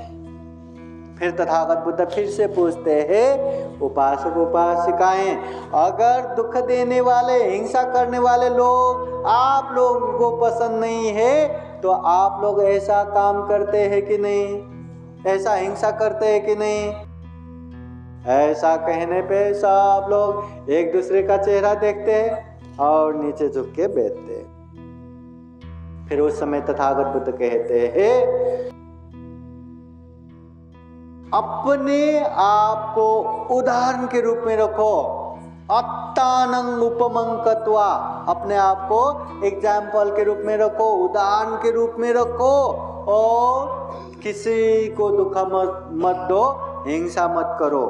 फिर तथागत बुद्ध फिर से पूछते हैं, उपासक उपासिकाएं, अगर दुख देने वाले, हिंसा करने वाले लोग आप लोगों को पसंद नहीं है, तो आप लोग ऐसा काम करते हैं कि नहीं, ऐसा हिंसा करते हैं कि नहीं? ऐसा कहने पे सब लोग एक दूसरे का चेहरा देखते हैं और नीचे झुक के बैठते हैं। फिर उस समय तथागत बुद्ध कहते हैं, अपने आप को उदाहरण के रूप में रखो, अत्तानं उपमंकत्वा, अपने आप को एग्जाम्पल के रूप में रखो, उदाहरण के रूप में रखो, और किसी को दुख मत दो, हिंसा मत करो।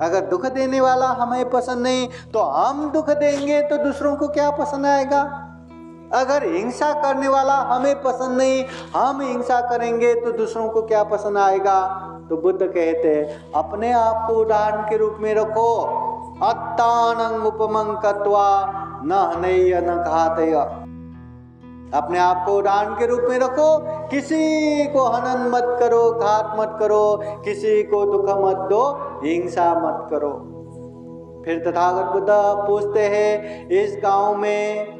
अगर दुख देने वाला हमें पसंद नहीं तो हम दुख देंगे तो दूसरों को क्या पसंद आएगा? अगर हिंसा करने वाला हमें पसंद नहीं, हम हिंसा करेंगे तो दूसरों को क्या पसंद आएगा? तो बुद्ध कहते हैं, अपने आप को उदाहरण के रूप में रखो, अत्तानं उपमंकत्वा न हनय्य न घातय, अपने आप को उदाहरण के रूप में रखो, किसी को हनन मत करो, घात मत करो, किसी को दुख मत दो, हिंसा मत करो। फिर तथागत बुद्ध पूछते हैं, इस गांव में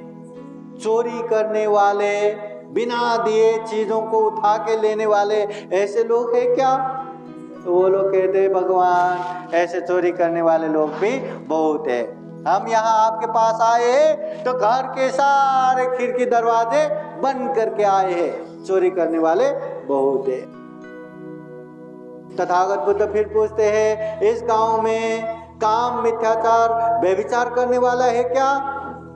चोरी करने वाले, बिना दिए चीजों को उठा के लेने वाले ऐसे लोग हैं क्या? तो वो लोग कहते, भगवान, ऐसे चोरी करने वाले लोग भी बहुत है। हम यहाँ आपके पास आए हैं तो घर के सारे खिड़की दरवाजे बंद करके आए हैं, चोरी करने वाले बहुत है। तथागत बुद्ध फिर पूछते हैं, इस गांव में काम, मिथ्याचार, व्यभिचार करने वाला है क्या?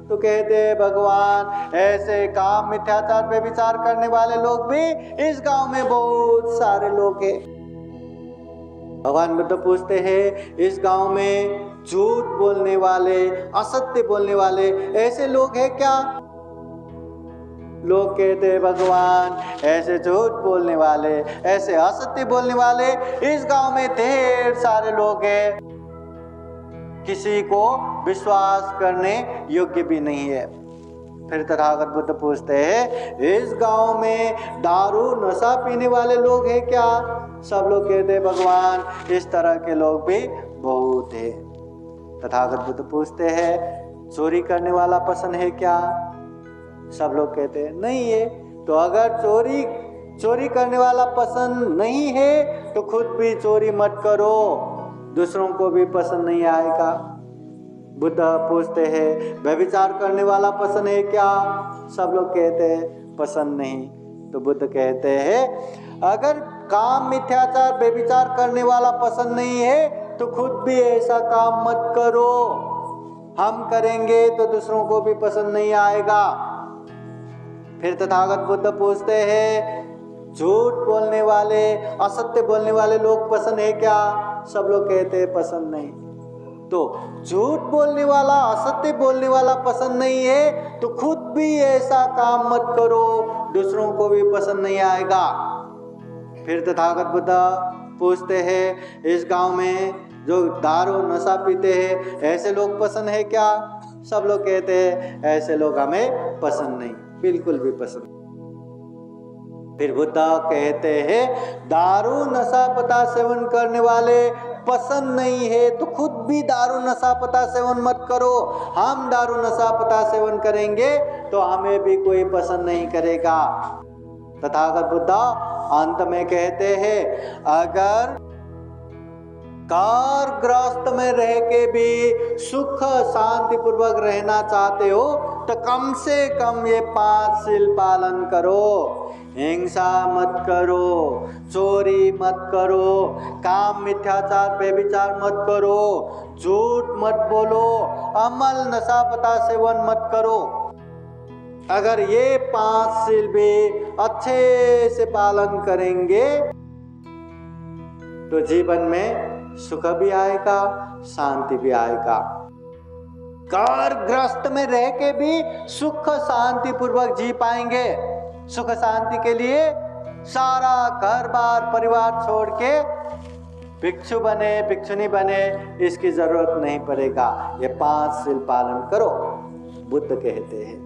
तो कहते, भगवान, ऐसे काम, मिथ्याचार, व्यभिचार करने वाले लोग भी इस गांव में बहुत सारे लोग हैं। भगवान बुद्ध पूछते हैं, इस गांव में झूठ बोलने वाले, असत्य बोलने वाले ऐसे लोग हैं क्या? लोग कहते हैं, भगवान, ऐसे झूठ बोलने वाले, ऐसे असत्य बोलने वाले इस गांव में ढेर सारे लोग हैं, किसी को विश्वास करने योग्य भी नहीं है। फिर तथागत बुद्ध पूछते हैं, इस गांव में दारू, नशा पीने वाले लोग हैं क्या? सब लोग कहते हैं, भगवान, इस तरह के लोग भी बहुत है। तथागत बुद्ध पूछते हैं, चोरी करने वाला पसंद है क्या? सब लोग कहते हैं, नहीं है। तो अगर चोरी करने वाला पसंद नहीं है तो खुद भी चोरी मत करो, दूसरों को भी पसंद नहीं आएगा। बुद्ध पूछते हैं, व्यभिचार करने वाला पसंद है क्या? सब लोग कहते हैं, पसंद नहीं। तो बुद्ध कहते हैं, अगर काम, मिथ्याचार, व्यभिचार करने वाला पसंद नहीं है तो खुद भी ऐसा काम मत करो, हम करेंगे तो दूसरों को भी पसंद नहीं आएगा। फिर तथागत बुद्ध पूछते हैं, झूठ बोलने वाले, असत्य बोलने वाले लोग पसंद है क्या? सब लोग कहते हैं पसंद नहीं। तो झूठ बोलने वाला, असत्य बोलने वाला पसंद नहीं है तो खुद भी ऐसा काम मत करो, दूसरों को भी पसंद नहीं आएगा। फिर तथागत बुद्ध पूछते हैं, इस गांव में जो दारू नशा पीते हैं ऐसे लोग पसंद है क्या? सब लोग कहते हैं ऐसे लोग हमें पसंद नहीं, बिल्कुल भी पसंद। फिर बुद्ध कहते हैं, दारू नशा पता सेवन करने वाले पसंद नहीं है तो खुद भी दारू नशा पता सेवन मत करो। हम दारू नशा पता सेवन करेंगे तो हमें भी कोई पसंद नहीं करेगा। तथागत बुद्ध अंत में कहते हैं, अगर कारग्रस्त में रह के भी सुख शांति पूर्वक रहना चाहते हो तो कम से कम ये 5 शील पालन करो। हिंसा मत करो, चोरी मत करो, काम मिथ्याचार व्यभिचार मत करो, झूठ मत बोलो, अमल नशा पता सेवन मत करो। अगर ये 5 शील भी अच्छे से पालन करेंगे तो जीवन में सुख भी आएगा, शांति भी आएगा। कारग्रस्त में रह के भी सुख शांति पूर्वक जी पाएंगे। सुख शांति के लिए सारा घर बार परिवार छोड़ के भिक्षु बने भिक्षुनी बने इसकी जरूरत नहीं पड़ेगा। ये 5 शील पालन करो, बुद्ध कहते हैं।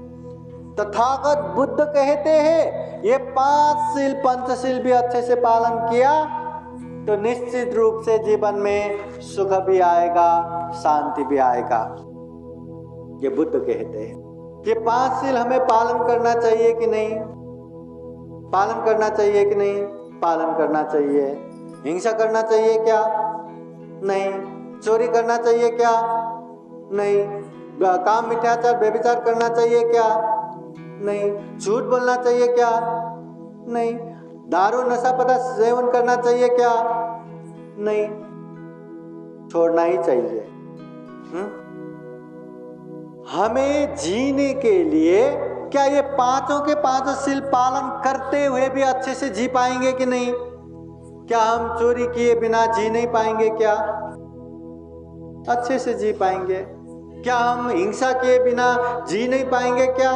तथागत बुद्ध कहते हैं, ये 5 शील पंचशील भी अच्छे से पालन किया तो निश्चित रूप से जीवन में सुख भी आएगा, शांति भी आएगा। ये बुद्ध कहते हैं। ये 5 शील हमें पालन करना चाहिए कि नहीं? पालन करना चाहिए कि नहीं? पालन करना चाहिए। हिंसा करना चाहिए क्या? नहीं। चोरी करना चाहिए क्या? नहीं। काम मिथ्याचार व्यभिचार करना चाहिए क्या? नहीं। झूठ बोलना चाहिए क्या? नहीं। दारू नशा पता सेवन करना चाहिए क्या? नहीं। छोड़ना ही चाहिए। हमें जीने के लिए क्या ये 5 के 5 शील पालन करते हुए भी अच्छे से जी पाएंगे कि नहीं? क्या हम चोरी किए बिना जी नहीं पाएंगे क्या? अच्छे से जी पाएंगे। क्या हम हिंसा किए बिना जी नहीं पाएंगे क्या?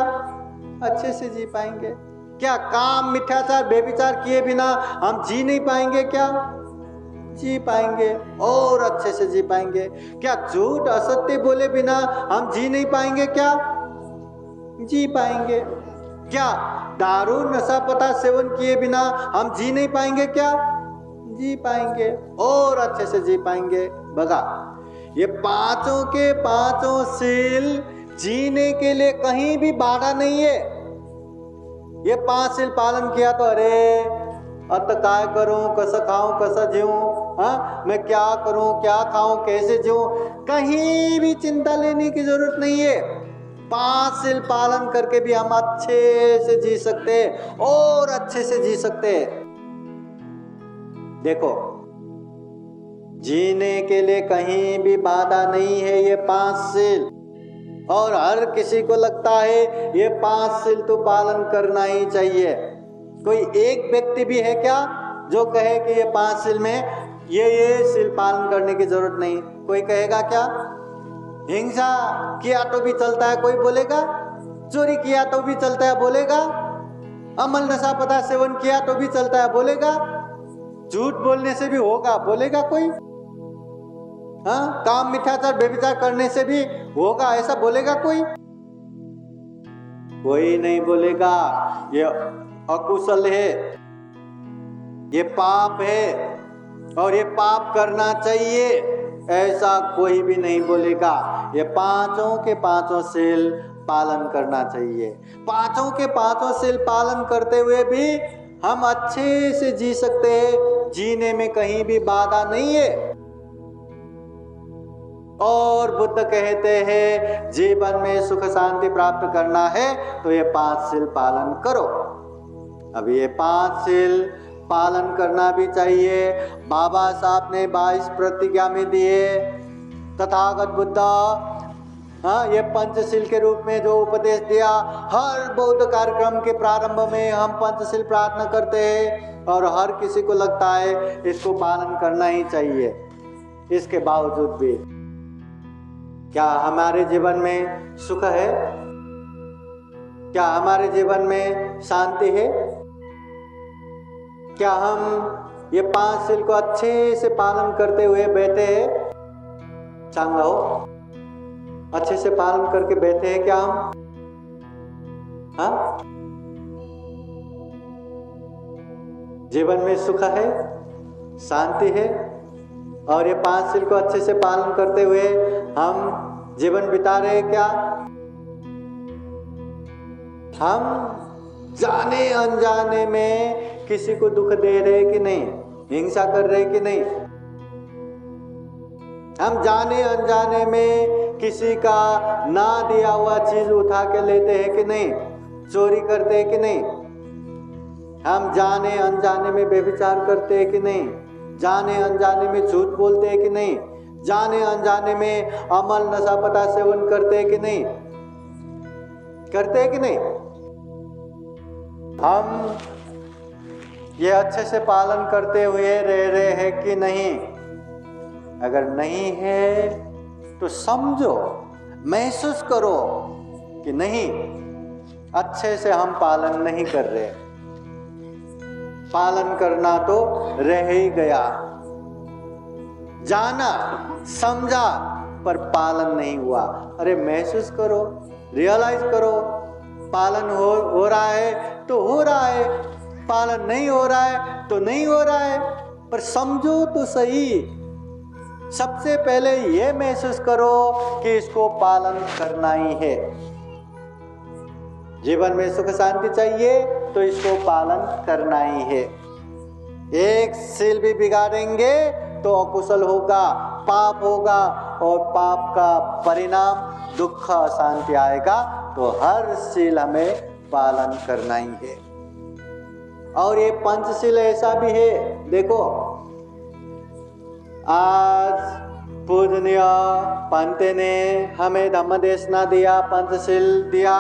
अच्छे से जी पाएंगे। क्या काम मिथ्याचार व्यभिचार किए बिना हम जी नहीं पाएंगे क्या? जी पाएंगे और अच्छे से जी पाएंगे। क्या झूठ असत्य बोले बिना हम जी नहीं पाएंगे क्या? जी पाएंगे। क्या दारू नशा पता सेवन किए बिना हम जी नहीं पाएंगे क्या? जी पाएंगे और अच्छे से जी पाएंगे। बगा, ये 5 के 5 शील जीने के लिए कहीं भी बाधा नहीं है। ये 5 शील पालन किया तो अरे अब तो काय करूं, कैसा खाऊं, कैसा जीऊं, हाँ मैं क्या करूं, क्या खाऊं, कैसे जीऊं, कहीं भी चिंता लेने की जरूरत नहीं है। 5 शील पालन करके भी हम अच्छे से जी सकते हैं और अच्छे से जी सकते हैं। देखो, जीने के लिए कहीं भी बाधा नहीं है ये 5 शील। और हर किसी को लगता है ये 5 शील तो पालन करना ही चाहिए। कोई एक व्यक्ति भी है क्या जो कहे कि ये 5 शील में ये शील पालन करने की जरूरत नहीं? कोई कहेगा क्या? हिंसा किया तो भी चलता है, कोई बोलेगा? चोरी किया तो भी चलता है, बोलेगा? अमल नशा पता सेवन किया तो भी चलता है, बोलेगा? झूठ बोलने से भी होगा, बोलेगा कोई? हाँ, काम मिथ्याचार व्यभिचार करने से भी होगा, ऐसा बोलेगा कोई? कोई नहीं बोलेगा। ये अकुशल है, ये पाप है और ये पाप करना चाहिए, ऐसा कोई भी नहीं बोलेगा। ये 5 के 5 शील पालन करना चाहिए। 5 के 5 शील पालन करते हुए भी हम अच्छे से जी सकते हैं, जीने में कहीं भी बाधा नहीं है। और बुद्ध कहते हैं जीवन में सुख शांति प्राप्त करना है तो ये 5 शील पालन करो। अब ये 5 शील पालन करना भी चाहिए। बाबा साहब ने 22 प्रतिज्ञा में दिए। तथागत बुद्ध ये पंचशील के रूप में जो उपदेश दिया, हर बौद्ध कार्यक्रम के प्रारंभ में हम पंचशील प्रार्थना करते हैं और हर किसी को लगता है इसको पालन करना ही चाहिए। इसके बावजूद भी क्या हमारे जीवन में सुख है? क्या हमारे जीवन में शांति है? क्या हम ये 5 शील को अच्छे से पालन करते हुए बैठे हैं? चांगा हो, अच्छे से पालन करके बैठे हैं क्या हम? हाँ? जीवन में सुख है, शांति है, और ये 5 शील को अच्छे से पालन करते हुए हम जीवन बिता रहे हैं क्या? हम जाने अनजाने में किसी को दुख दे रहे कि नहीं? हिंसा कर रहे कि नहीं? हम जाने अनजाने में किसी का ना दिया हुआ चीज उठा के लेते हैं कि नहीं? चोरी करते हैं कि नहीं? हम जाने अनजाने में व्यभिचार करते हैं कि नहीं? जाने अनजाने में झूठ बोलते हैं कि नहीं? जाने अनजाने में अमल नशा पता सेवन करते हैं कि नहीं? करते हैं कि नहीं? हम ये अच्छे से पालन करते हुए रह रहे हैं कि नहीं? अगर नहीं है तो समझो, महसूस करो कि नहीं, अच्छे से हम पालन नहीं कर रहे। पालन करना तो रह ही गया, जाना समझा पर पालन नहीं हुआ। अरे महसूस करो, रियलाइज करो, पालन हो रहा है तो हो रहा है, पालन नहीं हो रहा है तो नहीं हो रहा है, पर समझो तो सही। सबसे पहले यह महसूस करो कि इसको पालन करना ही है। जीवन में सुख शांति चाहिए तो इसको पालन करना ही है। एक शील भी बिगाड़ेंगे तो अकुशल होगा, पाप होगा, और पाप का परिणाम दुख अशांति आएगा। तो हर शील हमें पालन करना ही है। और ये पंचशील ऐसा भी है, देखो आज पूजनीय पंते ने हमें धम्म देशना दिया, पंचशील दिया।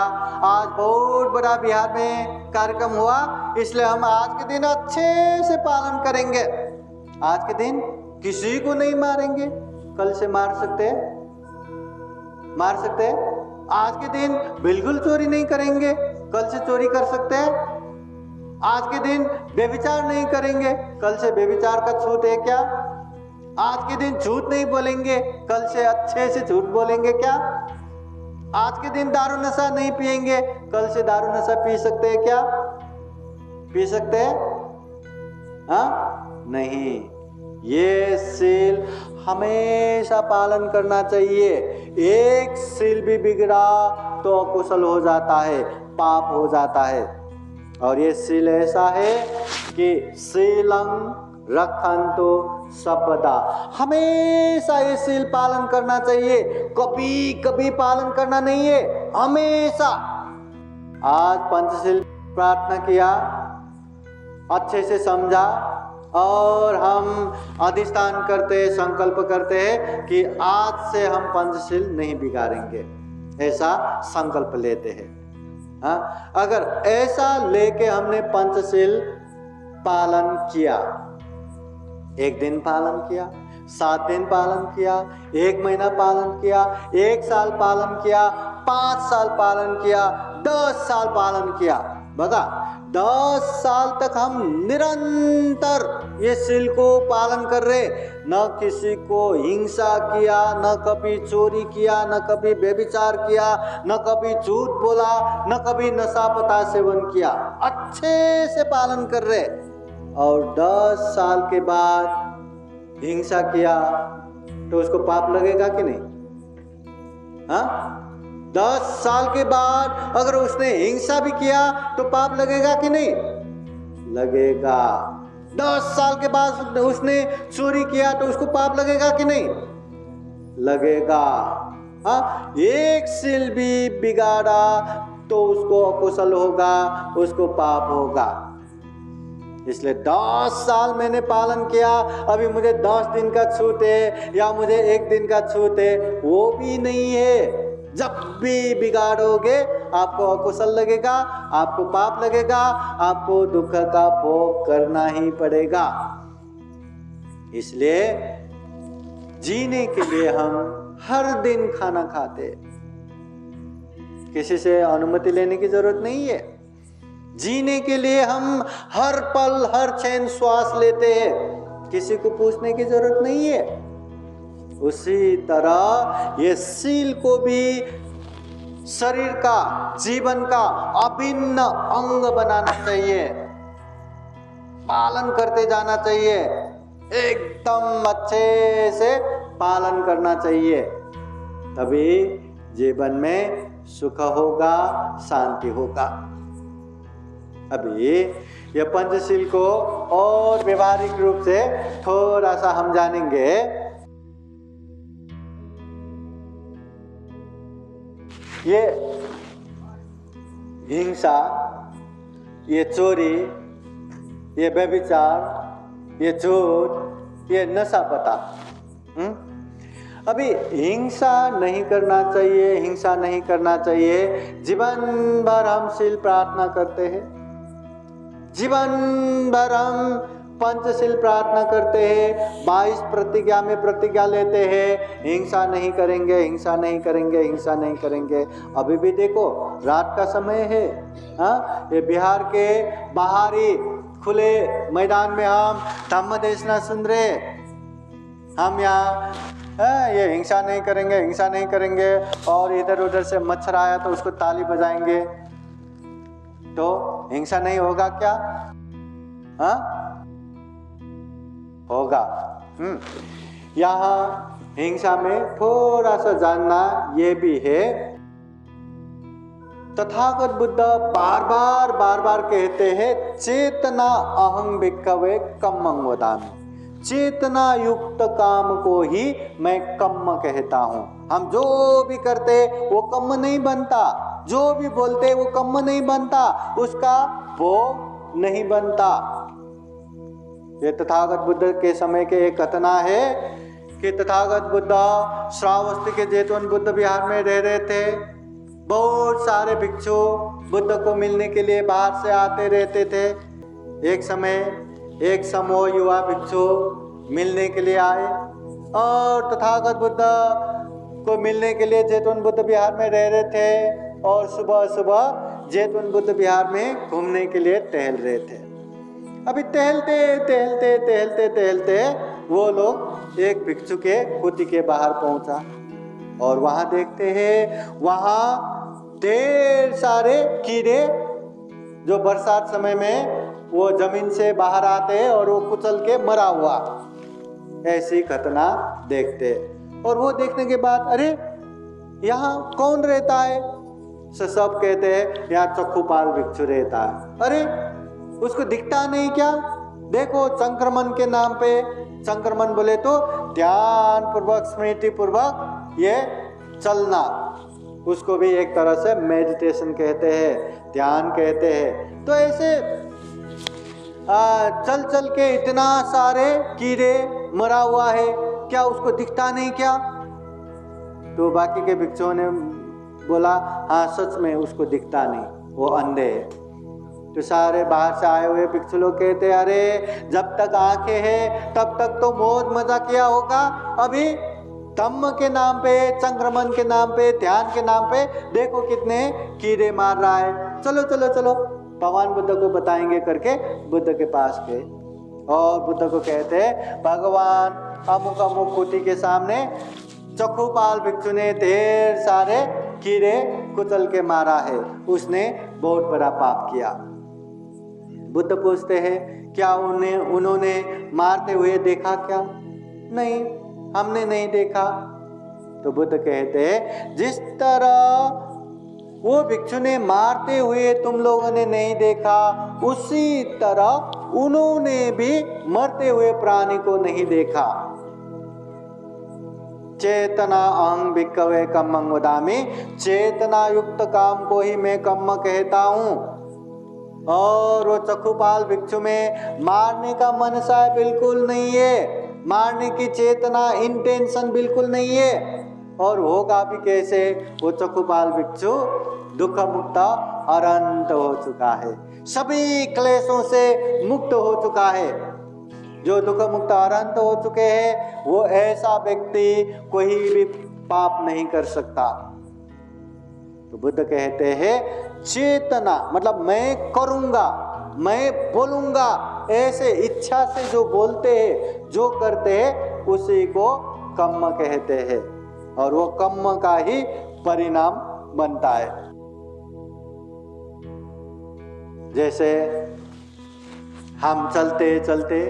आज बहुत बड़ा बिहार में कार्यक्रम हुआ, इसलिए हम आज के दिन अच्छे से पालन करेंगे। आज के दिन किसी को नहीं मारेंगे, कल से मार सकते हैं, मार सकते हैं। आज के दिन बिल्कुल चोरी नहीं करेंगे, कल से चोरी कर सकते हैं। आज के दिन व्यभिचार नहीं करेंगे, कल से व्यभिचार का छूट है क्या? आज के दिन झूठ नहीं बोलेंगे, कल से अच्छे से झूठ बोलेंगे क्या? आज के दिन दारू नशा नहीं पिएंगे, कल से दारू नशा पी सकते हैं क्या? पी सकते हैं? हाँ? नहीं। ये शील हमेशा पालन करना चाहिए। एक शील भी बिगड़ा तो अकुशल हो जाता है, पाप हो जाता है। और ये शील ऐसा है कि शीलं रखन्तु सर्वदा, हमेशा ये शील पालन करना चाहिए, कभी कभी पालन करना नहीं है, हमेशा। आज पंचशील प्रार्थना किया, अच्छे से समझा, और हम अधिष्ठान करते, संकल्प करते हैं कि आज से हम पंचशील नहीं बिगाड़ेंगे, ऐसा संकल्प लेते हैं। हाँ, अगर ऐसा लेके हमने पंचशील पालन किया, 1 दिन पालन किया, 7 दिन पालन किया, 1 महीना पालन किया, 1 साल पालन किया, 5 साल पालन किया, 10 साल पालन किया, बता 10 साल तक हम निरंतर ये शील को पालन कर रहे, न किसी को हिंसा किया, न कभी चोरी किया, न कभी व्यभिचार किया, न कभी झूठ बोला, न कभी नशा पता सेवन किया, अच्छे से पालन कर रहे। और 10 साल के बाद हिंसा किया तो उसको पाप लगेगा कि नहीं? हाँ? 10 साल के बाद अगर उसने हिंसा भी किया तो पाप लगेगा कि नहीं? लगेगा। 10 साल के बाद उसने चोरी किया तो उसको पाप लगेगा कि नहीं? लगेगा। हाँ, एक शील भी बिगाड़ा तो उसको अकुशल होगा, उसको पाप होगा। इसलिए 10 साल मैंने पालन किया, अभी मुझे 10 दिन का छूट है या मुझे 1 दिन का छूट है, वो भी नहीं है। जब भी बिगाड़ोगे आपको अकुशल लगेगा, आपको पाप लगेगा, आपको दुख का भोग करना ही पड़ेगा। इसलिए जीने के लिए हम हर दिन खाना खाते, किसी से अनुमति लेने की जरूरत नहीं है। जीने के लिए हम हर पल हर क्षण श्वास लेते हैं, किसी को पूछने की जरूरत नहीं है। उसी तरह ये सील को भी शरीर का, जीवन का अभिन्न अंग बनाना चाहिए, पालन करते जाना चाहिए, एकदम अच्छे से पालन करना चाहिए, तभी जीवन में सुख होगा, शांति होगा। अभी ये पंचशील को और व्यवहारिक रूप से थोड़ा सा हम जानेंगे। ये हिंसा, ये चोरी, ये व्यभिचार, ये झूठ, ये नशापता। अभी हिंसा नहीं करना चाहिए, हिंसा नहीं करना चाहिए। जीवन भर हम शील प्रार्थना करते हैं, जीवन भर हम पंचशील प्रार्थना करते हैं, 22 प्रतिज्ञा में प्रतिज्ञा लेते हैं, हिंसा नहीं करेंगे, हिंसा नहीं करेंगे, हिंसा नहीं करेंगे। अभी भी देखो रात का समय है, हाँ, ये बिहार के बाहरी खुले मैदान में हम धम्म देशना सुन रहे, हम यहाँ ये हिंसा नहीं करेंगे, हिंसा नहीं करेंगे, और इधर उधर से मच्छर आया तो उसको ताली बजाएंगे, तो हिंसा नहीं होगा क्या? हाँ, होगा। यहाँ हिंसा में थोड़ा सा जानना ये भी है, तथागत बुद्ध बार बार कहते हैं, चेतना अहं भिक्खवे कम्मं वदामि, चेतना युक्त काम को ही मैं कम्म कहता हूं। हम जो भी करते वो कम्म नहीं बनता, जो भी बोलते वो कम्म नहीं बनता, उसका भोग नहीं बनता। ये तथागत बुद्ध के समय के एक कथना है कि तथागत बुद्ध श्रावस्ती के जैतवन बुद्ध विहार में रह रहे थे। बहुत सारे भिक्षु बुद्ध को मिलने के लिए बाहर से आते रहते थे। एक समय एक समूह युवा भिक्षु मिलने के लिए आए और तथागत बुद्ध को मिलने के लिए जैतवन बुद्ध विहार में रह रहे थे, और सुबह सुबह जैतवन बुद्ध विहार में घूमने के लिए टहल रहे थे। अभी टहलते वो लोग एक भिक्षु के कुटी के बाहर पहुंचा, और वहां देखते हैं वहां ढेर सारे कीड़े जो बरसात समय में वो जमीन से बाहर आते हैं और वो कुचल के मरा हुआ, ऐसी घटना देखते। और वो देखने के बाद अरे यहाँ कौन रहता है? सब कहते हैं यहाँ चक्षुपाल भिक्षु रहता है। अरे उसको दिखता नहीं क्या? देखो संक्रमण के नाम पे, संक्रमण बोले तो ध्यान पूर्वक स्मृति पूर्वक ये चलना, उसको भी एक तरह से मेडिटेशन कहते हैं, ध्यान कहते हैं। तो ऐसे चल चल के इतना सारे कीड़े मरा हुआ है, क्या उसको दिखता नहीं क्या? तो बाकी के भिक्षुओं ने बोला हाँ सच में उसको दिखता नहीं, वो अंधे है। तो सारे बाहर से आए हुए भिक्षु लोग कहते अरे जब तक आंखें हैं तब तक तो मौज मजा किया होगा, अभी धम्म के नाम पे, संक्रमण के नाम पे, ध्यान के नाम पे देखो कितने कीड़े मार रहा है। चलो चलो चलो भगवान बुद्ध को बताएंगे करके बुद्ध के पास गए, और बुद्ध को कहते भगवान अमुक अमुक कुटी के सामने चक्षुपाल भिक्षु ने ढेर सारे कीड़े कुचल के मारा है, उसने बहुत बड़ा पाप किया। बुद्ध पूछते हैं क्या उन्होंने मारते हुए देखा क्या? नहीं, हमने नहीं देखा। तो बुद्ध कहते हैं जिस तरह वो भिक्षु ने मारते हुए तुम लोगों ने नहीं देखा, उसी तरह उन्होंने भी मरते हुए प्राणी को नहीं देखा। चेतना अहं भिक्खवे कम्मं वदामि, चेतना युक्त काम को ही मैं कम्म कहता हूँ। और वो चक्षुपाल भिक्षु में मारने का मनसा बिल्कुल नहीं है, मारने की चेतना इंटेंशन बिल्कुल नहीं है, और होगा भी कैसे? वो चक्षुपाल भिक्षु दुख मुक्त अनंत हो चुका है, सभी क्लेशों से मुक्त हो चुका है। जो दुख मुक्त अरहंत हो चुके हैं, वो ऐसा व्यक्ति कोई भी पाप नहीं कर सकता। तो बुद्ध कहते हैं चेतना, मतलब मैं करूंगा, मैं बोलूंगा, ऐसे इच्छा से जो बोलते हैं, जो करते हैं, उसी को कर्म कहते हैं, और वो कर्म का ही परिणाम बनता है। जैसे हम चलते चलते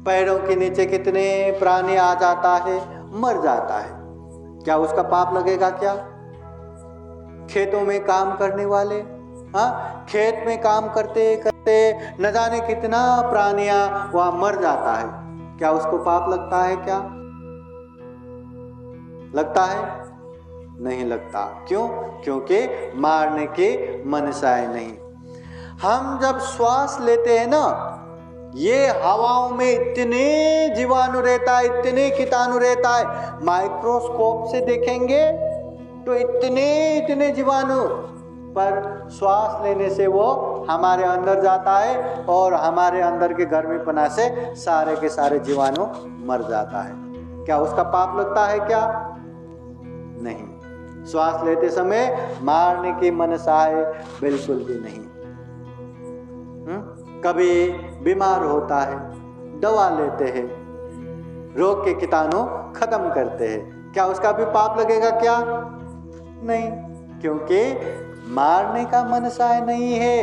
पैरों के नीचे कितने प्राणी आ जाता है, मर जाता है, क्या उसका पाप लगेगा? क्या खेतों में काम करने वाले, हाँ, खेत में काम करते करते न जाने कितना प्राणियां वहां मर जाता है, क्या उसको पाप लगता है? क्या लगता है? नहीं लगता। क्यों? क्योंकि मारने की मनसाए नहीं। हम जब श्वास लेते हैं ना, ये हवाओं में इतने जीवाणु रहता है, इतने कीटाणु रहता है, माइक्रोस्कोप से देखेंगे तो इतने जीवाणु, पर श्वास लेने से वो हमारे अंदर जाता है और हमारे अंदर के गर्मीपना से सारे के सारे जीवाणु मर जाता है। क्या उसका पाप लगता है? क्या नहीं। श्वास लेते समय मारने की मनसाए बिल्कुल भी नहीं। कभी बीमार होता है, दवा लेते हैं, रोग के कीटाणु खत्म करते हैं, क्या उसका भी पाप लगेगा? क्या नहीं, क्योंकि मारने का मनसाय नहीं है,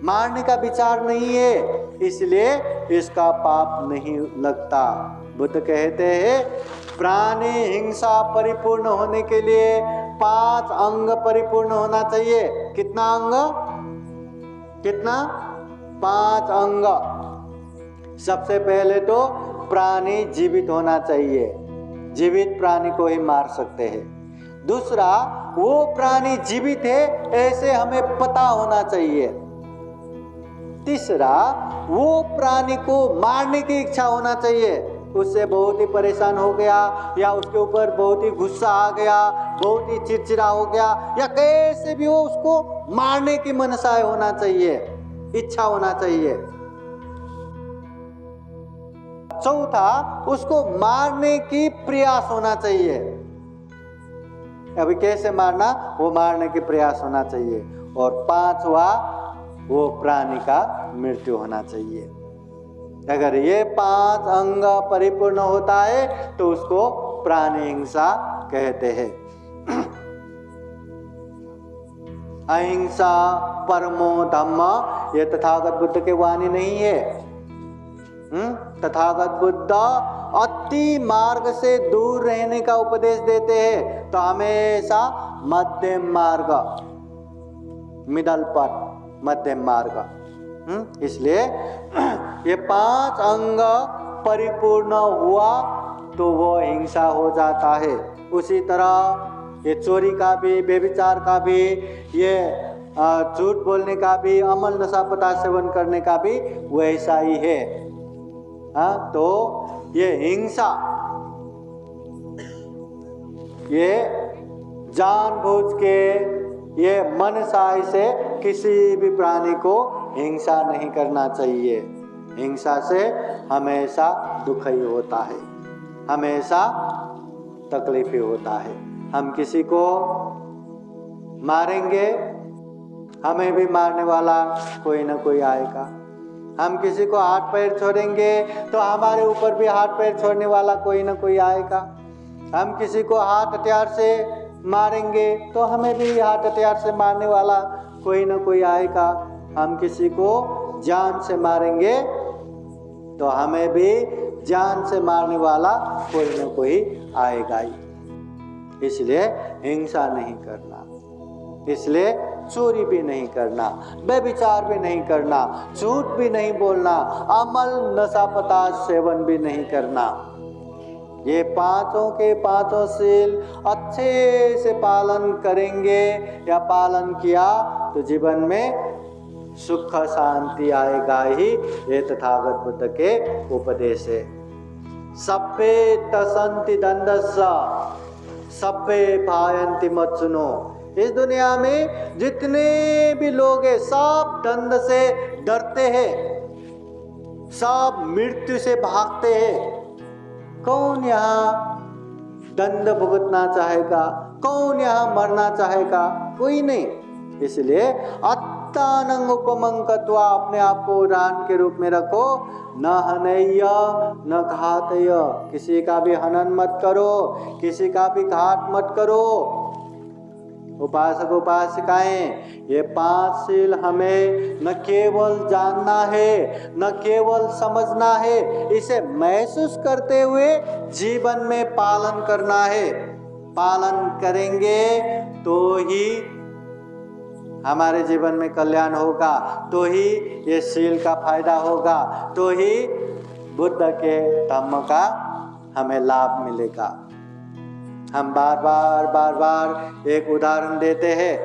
मारने का विचार नहीं है, इसलिए इसका पाप नहीं लगता। बुद्ध कहते हैं प्राणी हिंसा परिपूर्ण होने के लिए 5 अंग परिपूर्ण होना चाहिए। कितना अंग? कितना? 5 अंग। सबसे पहले तो प्राणी जीवित होना चाहिए, जीवित प्राणी को ही मार सकते हैं। दूसरा, वो प्राणी जीवित है ऐसे हमें पता होना चाहिए। तीसरा, वो प्राणी को मारने की इच्छा होना चाहिए, उससे बहुत ही परेशान हो गया या उसके ऊपर बहुत ही गुस्सा आ गया, बहुत ही चिड़चिड़ा हो गया, या कैसे भी हो उसको मारने की मनसाए होना चाहिए, इच्छा होना चाहिए। चौथा, उसको मारने की प्रयास होना चाहिए। अभी कैसे मारना, वो मारने की प्रयास होना चाहिए। और 5वां, वो प्राणी का मृत्यु होना चाहिए। अगर ये 5 अंग परिपूर्ण होता है तो उसको प्राणी हिंसा कहते हैं। अहिंसा परमो धम्म, ये तथागत बुद्ध के वाणी नहीं है। तथागत बुद्ध अति मार्ग से दूर रहने का उपदेश देते हैं, तो हमेशा मध्यम मार्ग, मिडल पर, मध्यम मार्ग। इसलिए ये 5 अंग परिपूर्ण हुआ तो वो हिंसा हो जाता है। उसी तरह ये चोरी का भी, व्यभिचार का भी, ये झूठ बोलने का भी, अमल नशा पदार्थ सेवन करने का भी वैसा ही है। हाँ, तो ये हिंसा, ये जानबूझ के, ये मनसाय से किसी भी प्राणी को हिंसा नहीं करना चाहिए। हिंसा से हमेशा दुख ही होता है, हमेशा तकलीफ ही होता है। हम किसी को मारेंगे, हमें भी मारने वाला कोई ना कोई आएगा। हम किसी को हाथ पैर छोड़ेंगे तो हमारे ऊपर भी हाथ पैर छोड़ने वाला कोई ना कोई आएगा। हम किसी को हाथ हथियार से मारेंगे तो हमें भी हाथ हथियार से मारने वाला कोई ना कोई आएगा। हम किसी को जान से मारेंगे तो हमें भी जान से मारने वाला कोई ना कोई आएगा ही। इसलिए हिंसा नहीं करना, इसलिए चोरी भी नहीं करना, व्यभिचार भी नहीं करना, झूठ भी नहीं बोलना, अमल नशा पदार्थ सेवन भी नहीं करना। ये 5 के 5 सील अच्छे से पालन करेंगे या पालन किया तो जीवन में सुख शांति आएगा ही। ये तथागत बुद्ध के उपदेश है। सभ्ये तसंति दंडस्य सभ्ये भायन्ति मच्चुनो। इस दुनिया में जितने भी लोग हैं सब दंड से डरते हैं, सब मृत्यु से भागते हैं। कौन यहाँ दंड भुगतना चाहेगा? कौन यहाँ मरना चाहेगा? कोई नहीं। इसलिए अत्तानंग उपमं कृत्वा, अपने आप को उदाहरण के रूप में रखो। न हनय्य न घातय, किसी का भी हनन मत करो, किसी का भी घात मत करो। उपासक उपासिकाएं, ये 5 शील हमें न केवल जानना है, न केवल समझना है, इसे महसूस करते हुए जीवन में पालन करना है। पालन करेंगे तो ही हमारे जीवन में कल्याण होगा, तो ही ये शील का फायदा होगा, तो ही बुद्ध के धम्म का हमें लाभ मिलेगा। हम बार बार एक उदाहरण देते हैं।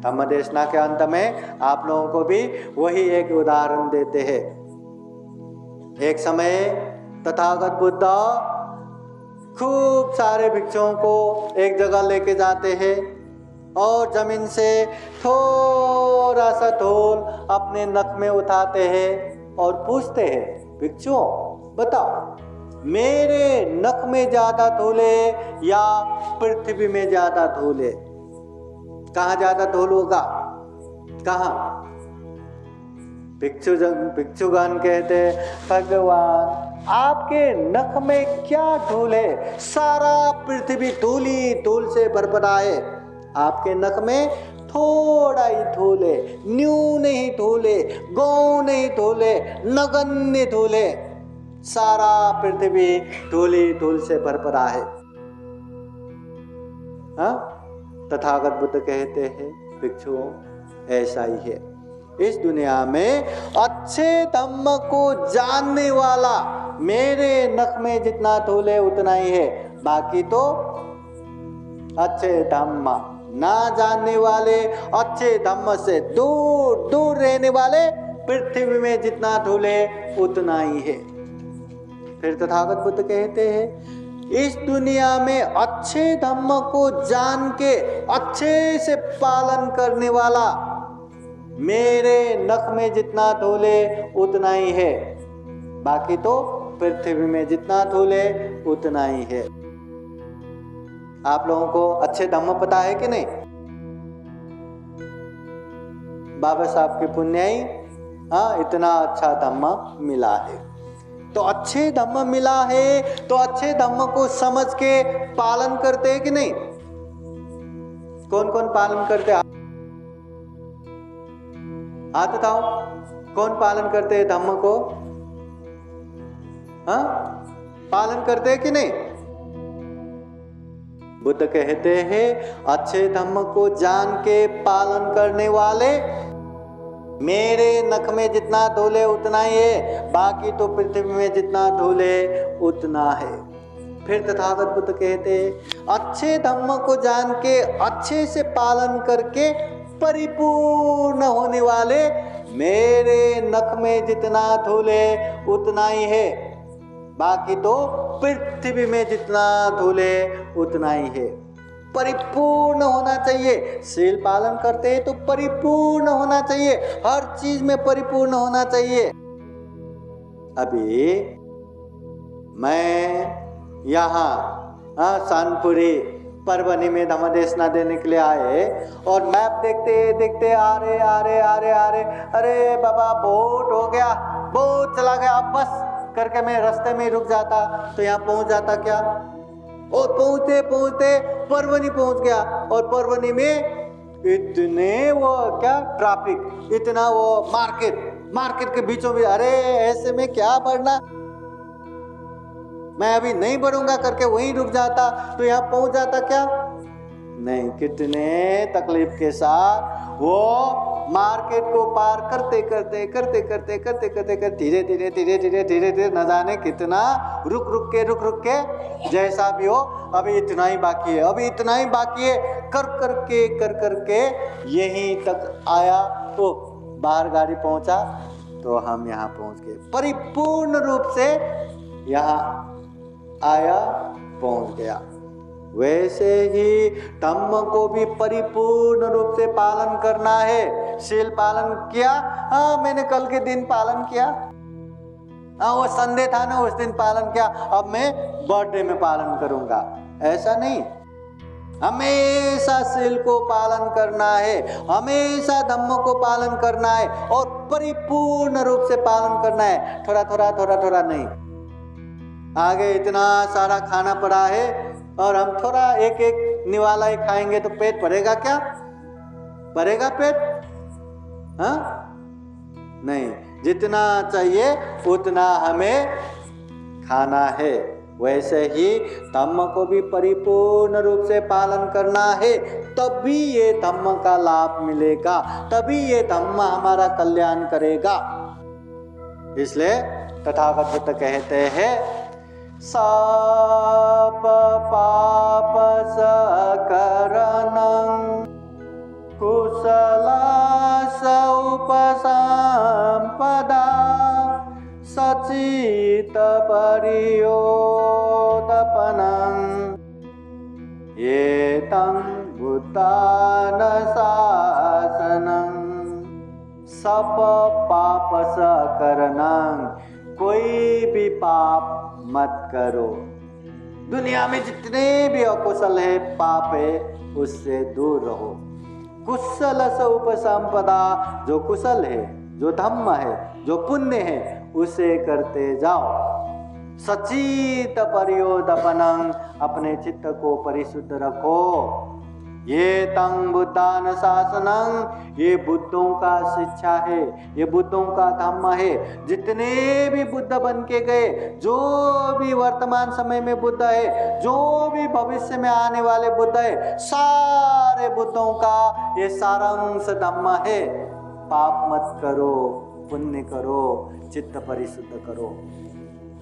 धम्म देशना के अंत में आप लोगों को भी वही एक उदाहरण देते हैं। एक समय तथागत बुद्ध खूब सारे भिक्षुओं को एक जगह लेके जाते हैं और जमीन से थोड़ा सा धूल अपने नख में उठाते हैं और पूछते हैं, भिक्षुओं बताओ, मेरे नख में ज्यादा धूल है या पृथ्वी में ज्यादा धूल है? कहाँ ज्यादा धूल होगा? कहाँ? भिक्षुगण कहते, भगवान आपके नख में क्या धूल है? सारा पृथ्वी धूली धूल से भरभरा है। आपके नख में थोड़ा ही धूल है, न्यून ही धूल है, गौण ही धूल है, नगण्य धूल है। सारा पृथ्वी धूली धूल से भरभरा है। तथागत बुद्ध कहते हैं, भिक्षुओं ऐसा ही है। इस दुनिया में अच्छे धम्म को जानने वाला मेरे नख में जितना धूल है उतना ही है, बाकी तो अच्छे धम्म ना जानने वाले, अच्छे धम्म से दूर दूर रहने वाले, पृथ्वी में जितना धूल है उतना ही है। फिर तथागत बुद्ध कहते हैं, इस दुनिया में अच्छे धम्म को जान के अच्छे से पालन करने वाला मेरे नख में जितना धूल है उतना ही है, बाकी तो पृथ्वी में जितना धूल है उतना ही है। आप लोगों को अच्छे धम्म पता है कि नहीं? बाबा साहब की पुण्याई इतना अच्छा धम्म मिला है। तो अच्छे धम्म मिला है तो अच्छे धम्म को समझ के पालन करते हैं कि नहीं? कौन कौन पालन करते? हाथ उठाओ, कौन पालन करते हैं धम्म को? पालन करते हैं कि नहीं? बुद्ध कहते हैं, अच्छे धम्म को जान के पालन करने वाले मेरे नख में जितना धूल है उतना ही है, बाकी तो पृथ्वी में जितना धूल है उतना है। फिर तथागत बुद्ध कहते हैं, अच्छे धम्म को जान के अच्छे से पालन करके परिपूर्ण होने वाले मेरे नख में जितना धूल है उतना ही है, बाकी तो पृथ्वी में जितना धूल है उतना ही है। परिपूर्ण होना चाहिए। शील पालन करते हैं तो परिपूर्ण होना चाहिए, हर चीज में परिपूर्ण होना चाहिए। अभी मैं यहाँ शानपुरी परवनी में धम्म देशना देने के लिए आए और मैप देखते देखते आ रहे अरे बाबा बहुत हो गया, बहुत चला गया, अब बस करके मैं रास्ते में रुक जाता तो यहाँ पहुंच जाता क्या? और पहुंचते पहुंचते परवनी पहुंच गया और परवनी में इतने वो क्या ट्रैफिक, इतना वो मार्केट के बीचों में, अरे ऐसे में क्या बढ़ना, मैं अभी नहीं बढ़ूंगा करके वहीं रुक जाता तो यहाँ पहुंच जाता क्या? नहीं, कितने तकलीफ के साथ वो मार्केट को पार करते धीरे न जाने कितना रुक के जैसा भी हो अभी इतना ही बाकी है कर करके यहीं तक आया तो बाहर गाड़ी पहुंचा तो हम यहाँ पहुंच गए, परिपूर्ण रूप से यहाँ आया पहुंच गया। वैसे ही धम्म को भी परिपूर्ण रूप से पालन करना है। शील पालन किया, मैंने कल के दिन पालन किया, हाँ वो संडे था ना, उस दिन पालन किया, अब मैं बर्थडे में पालन करूंगा, ऐसा नहीं। हमेशा सील को पालन करना है, हमेशा धम्म को पालन करना है और परिपूर्ण रूप से पालन करना है, थोड़ा थोड़ा नहीं। आगे इतना सारा खाना पड़ा है और हम थोड़ा एक एक निवाला ही खाएंगे तो पेट भरेगा क्या? भरेगा पेट? हाँ नहीं, जितना चाहिए उतना हमें खाना है। वैसे ही धम्म को भी परिपूर्ण रूप से पालन करना है, तभी ये धम्म का लाभ मिलेगा, तभी ये धम्म हमारा कल्याण करेगा। इसलिए तथागत बुद्ध कहते हैं, सब पाप सकरणं कुशला उपसंपदा सचित परियोदपनं एतं बुद्धान शासनं। सब पाप सकरणं, कोई भी पाप मत करो। दुनिया में जितने भी अकुशल है, पाप है, उससे दूर रहो। कुशल स उपसंपदा, जो कुशल है, जो धम्म है, जो पुण्य है, उसे करते जाओ। सचित परियोदपनं, अपने चित्त को परिशुद्ध रखो। ये तंग बुद्धान शासनं, ये बुद्धों का शिक्षा है, ये बुद्धों का धम्म है। जितने भी बुद्ध बन के गए, जो भी वर्तमान समय में बुद्ध है, जो भी भविष्य में आने वाले बुद्ध है, सारे बुद्धों का ये सारांश धम्म है। पाप मत करो, पुण्य करो, चित्त परिशुद्ध करो।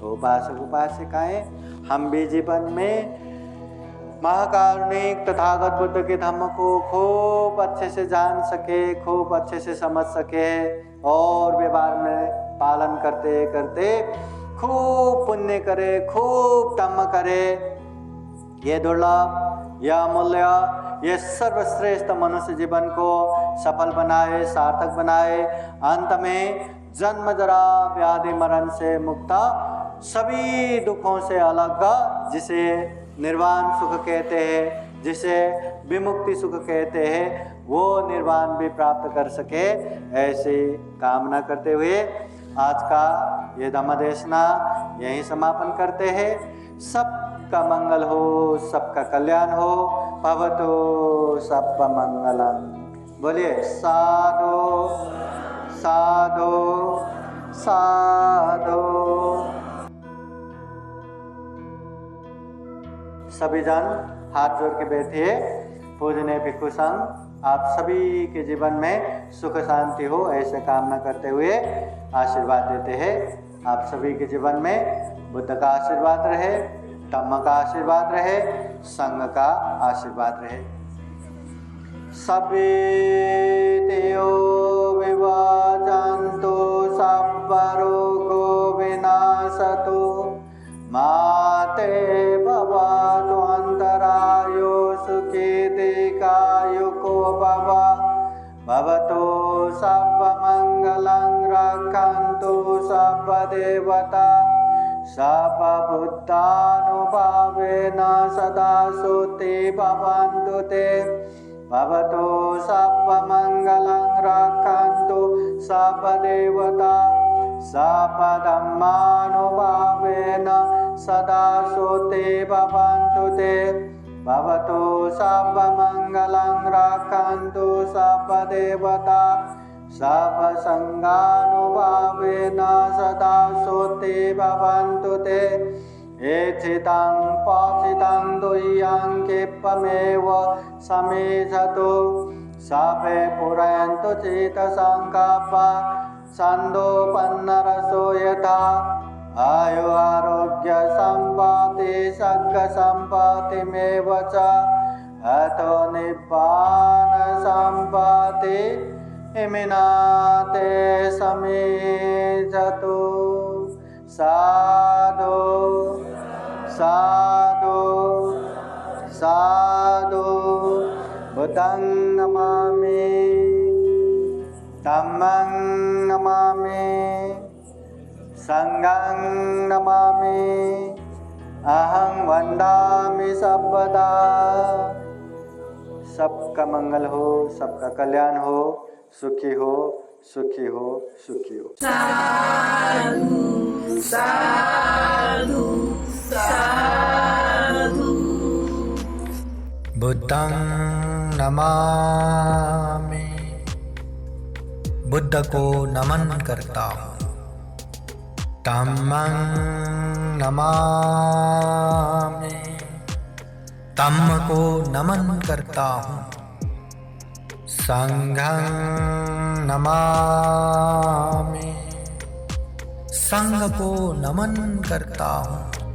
तो उपासक उपासिकाएं, हम भी जीवन में महाकारुणिक तथागत बुद्ध के धम्म को खूब अच्छे से जान सके, खूब अच्छे से समझ सके और व्यवहार में पालन करते करते खूब पुण्य करे, खूब धम्म करे। ये दुर्लभ, यह अमूल्य, ये सर्वश्रेष्ठ मनुष्य जीवन को सफल बनाए, सार्थक बनाए। अंत में जन्म जरा व्याधि मरण से मुक्त, सभी दुखों से अलग, जिसे निर्वाण सुख कहते हैं, जिसे विमुक्ति सुख कहते हैं, वो निर्वाण भी प्राप्त कर सके, ऐसी कामना करते हुए आज का ये धम्म देशना यहीं समापन करते हैं। सबका मंगल हो, सबका कल्याण हो। भवतु सब मंगलम। बोलिए साधु साधु साधु। सभी जन हाथ जोड़ के बैठिए। पूजनीय भिक्षु संघ, आप सभी के जीवन में सुख शांति हो, ऐसे कामना करते हुए आशीर्वाद देते हैं। आप सभी के जीवन में बुद्ध का आशीर्वाद रहे, धम्म का आशीर्वाद रहे, संघ का आशीर्वाद रहे। सभी देव विवाजन्तु सब्बरोगो विनाशतु माते भवतु अंतरायो सुखे दीर्घायुको भव। भवतु सर्वमंगलं रक्षन्तु सर्वदेवता सर्वबुद्धानुभावेन सदा सुते भवन्तु ते। भवतु सर्वमंगलं रक्षन्तु सर्वदेवता सर्वधम्मानुभावेन सदा सुते भवन्तु ते। भवतु सर्वमंगलं रक्षन्तु सर्वदेवता सर्वसंगानुभावेन सदा सुते भवन्तु ते। एचितं पचितं दुह्यं क्षिप्रमेव समेधतु सर्वे पुरन्तु चित्तसंकल्पा संदोपन्नरसो यथा। आयु आरोग्य संपत्ति सग्ग संपत्तिमेव च अतो निब्बान संपत्ति इमिनाते समेधतु। साधु साधु साधु। बुद्धं नमामि, धम्मं नमामि, संघं नमामि अहं वंदामि सर्वदा। सबका मंगल हो, सबका कल्याण हो, सुखी हो, सुखी हो, सुखी हो। साधु साधु साधु। बुद्धं नमामि, बुद्ध को नमन करता हूँ। धम्मं नमामि, धम्म को नमन करता हूँ। संघं नमामि, संघ को नमन करता हूँ।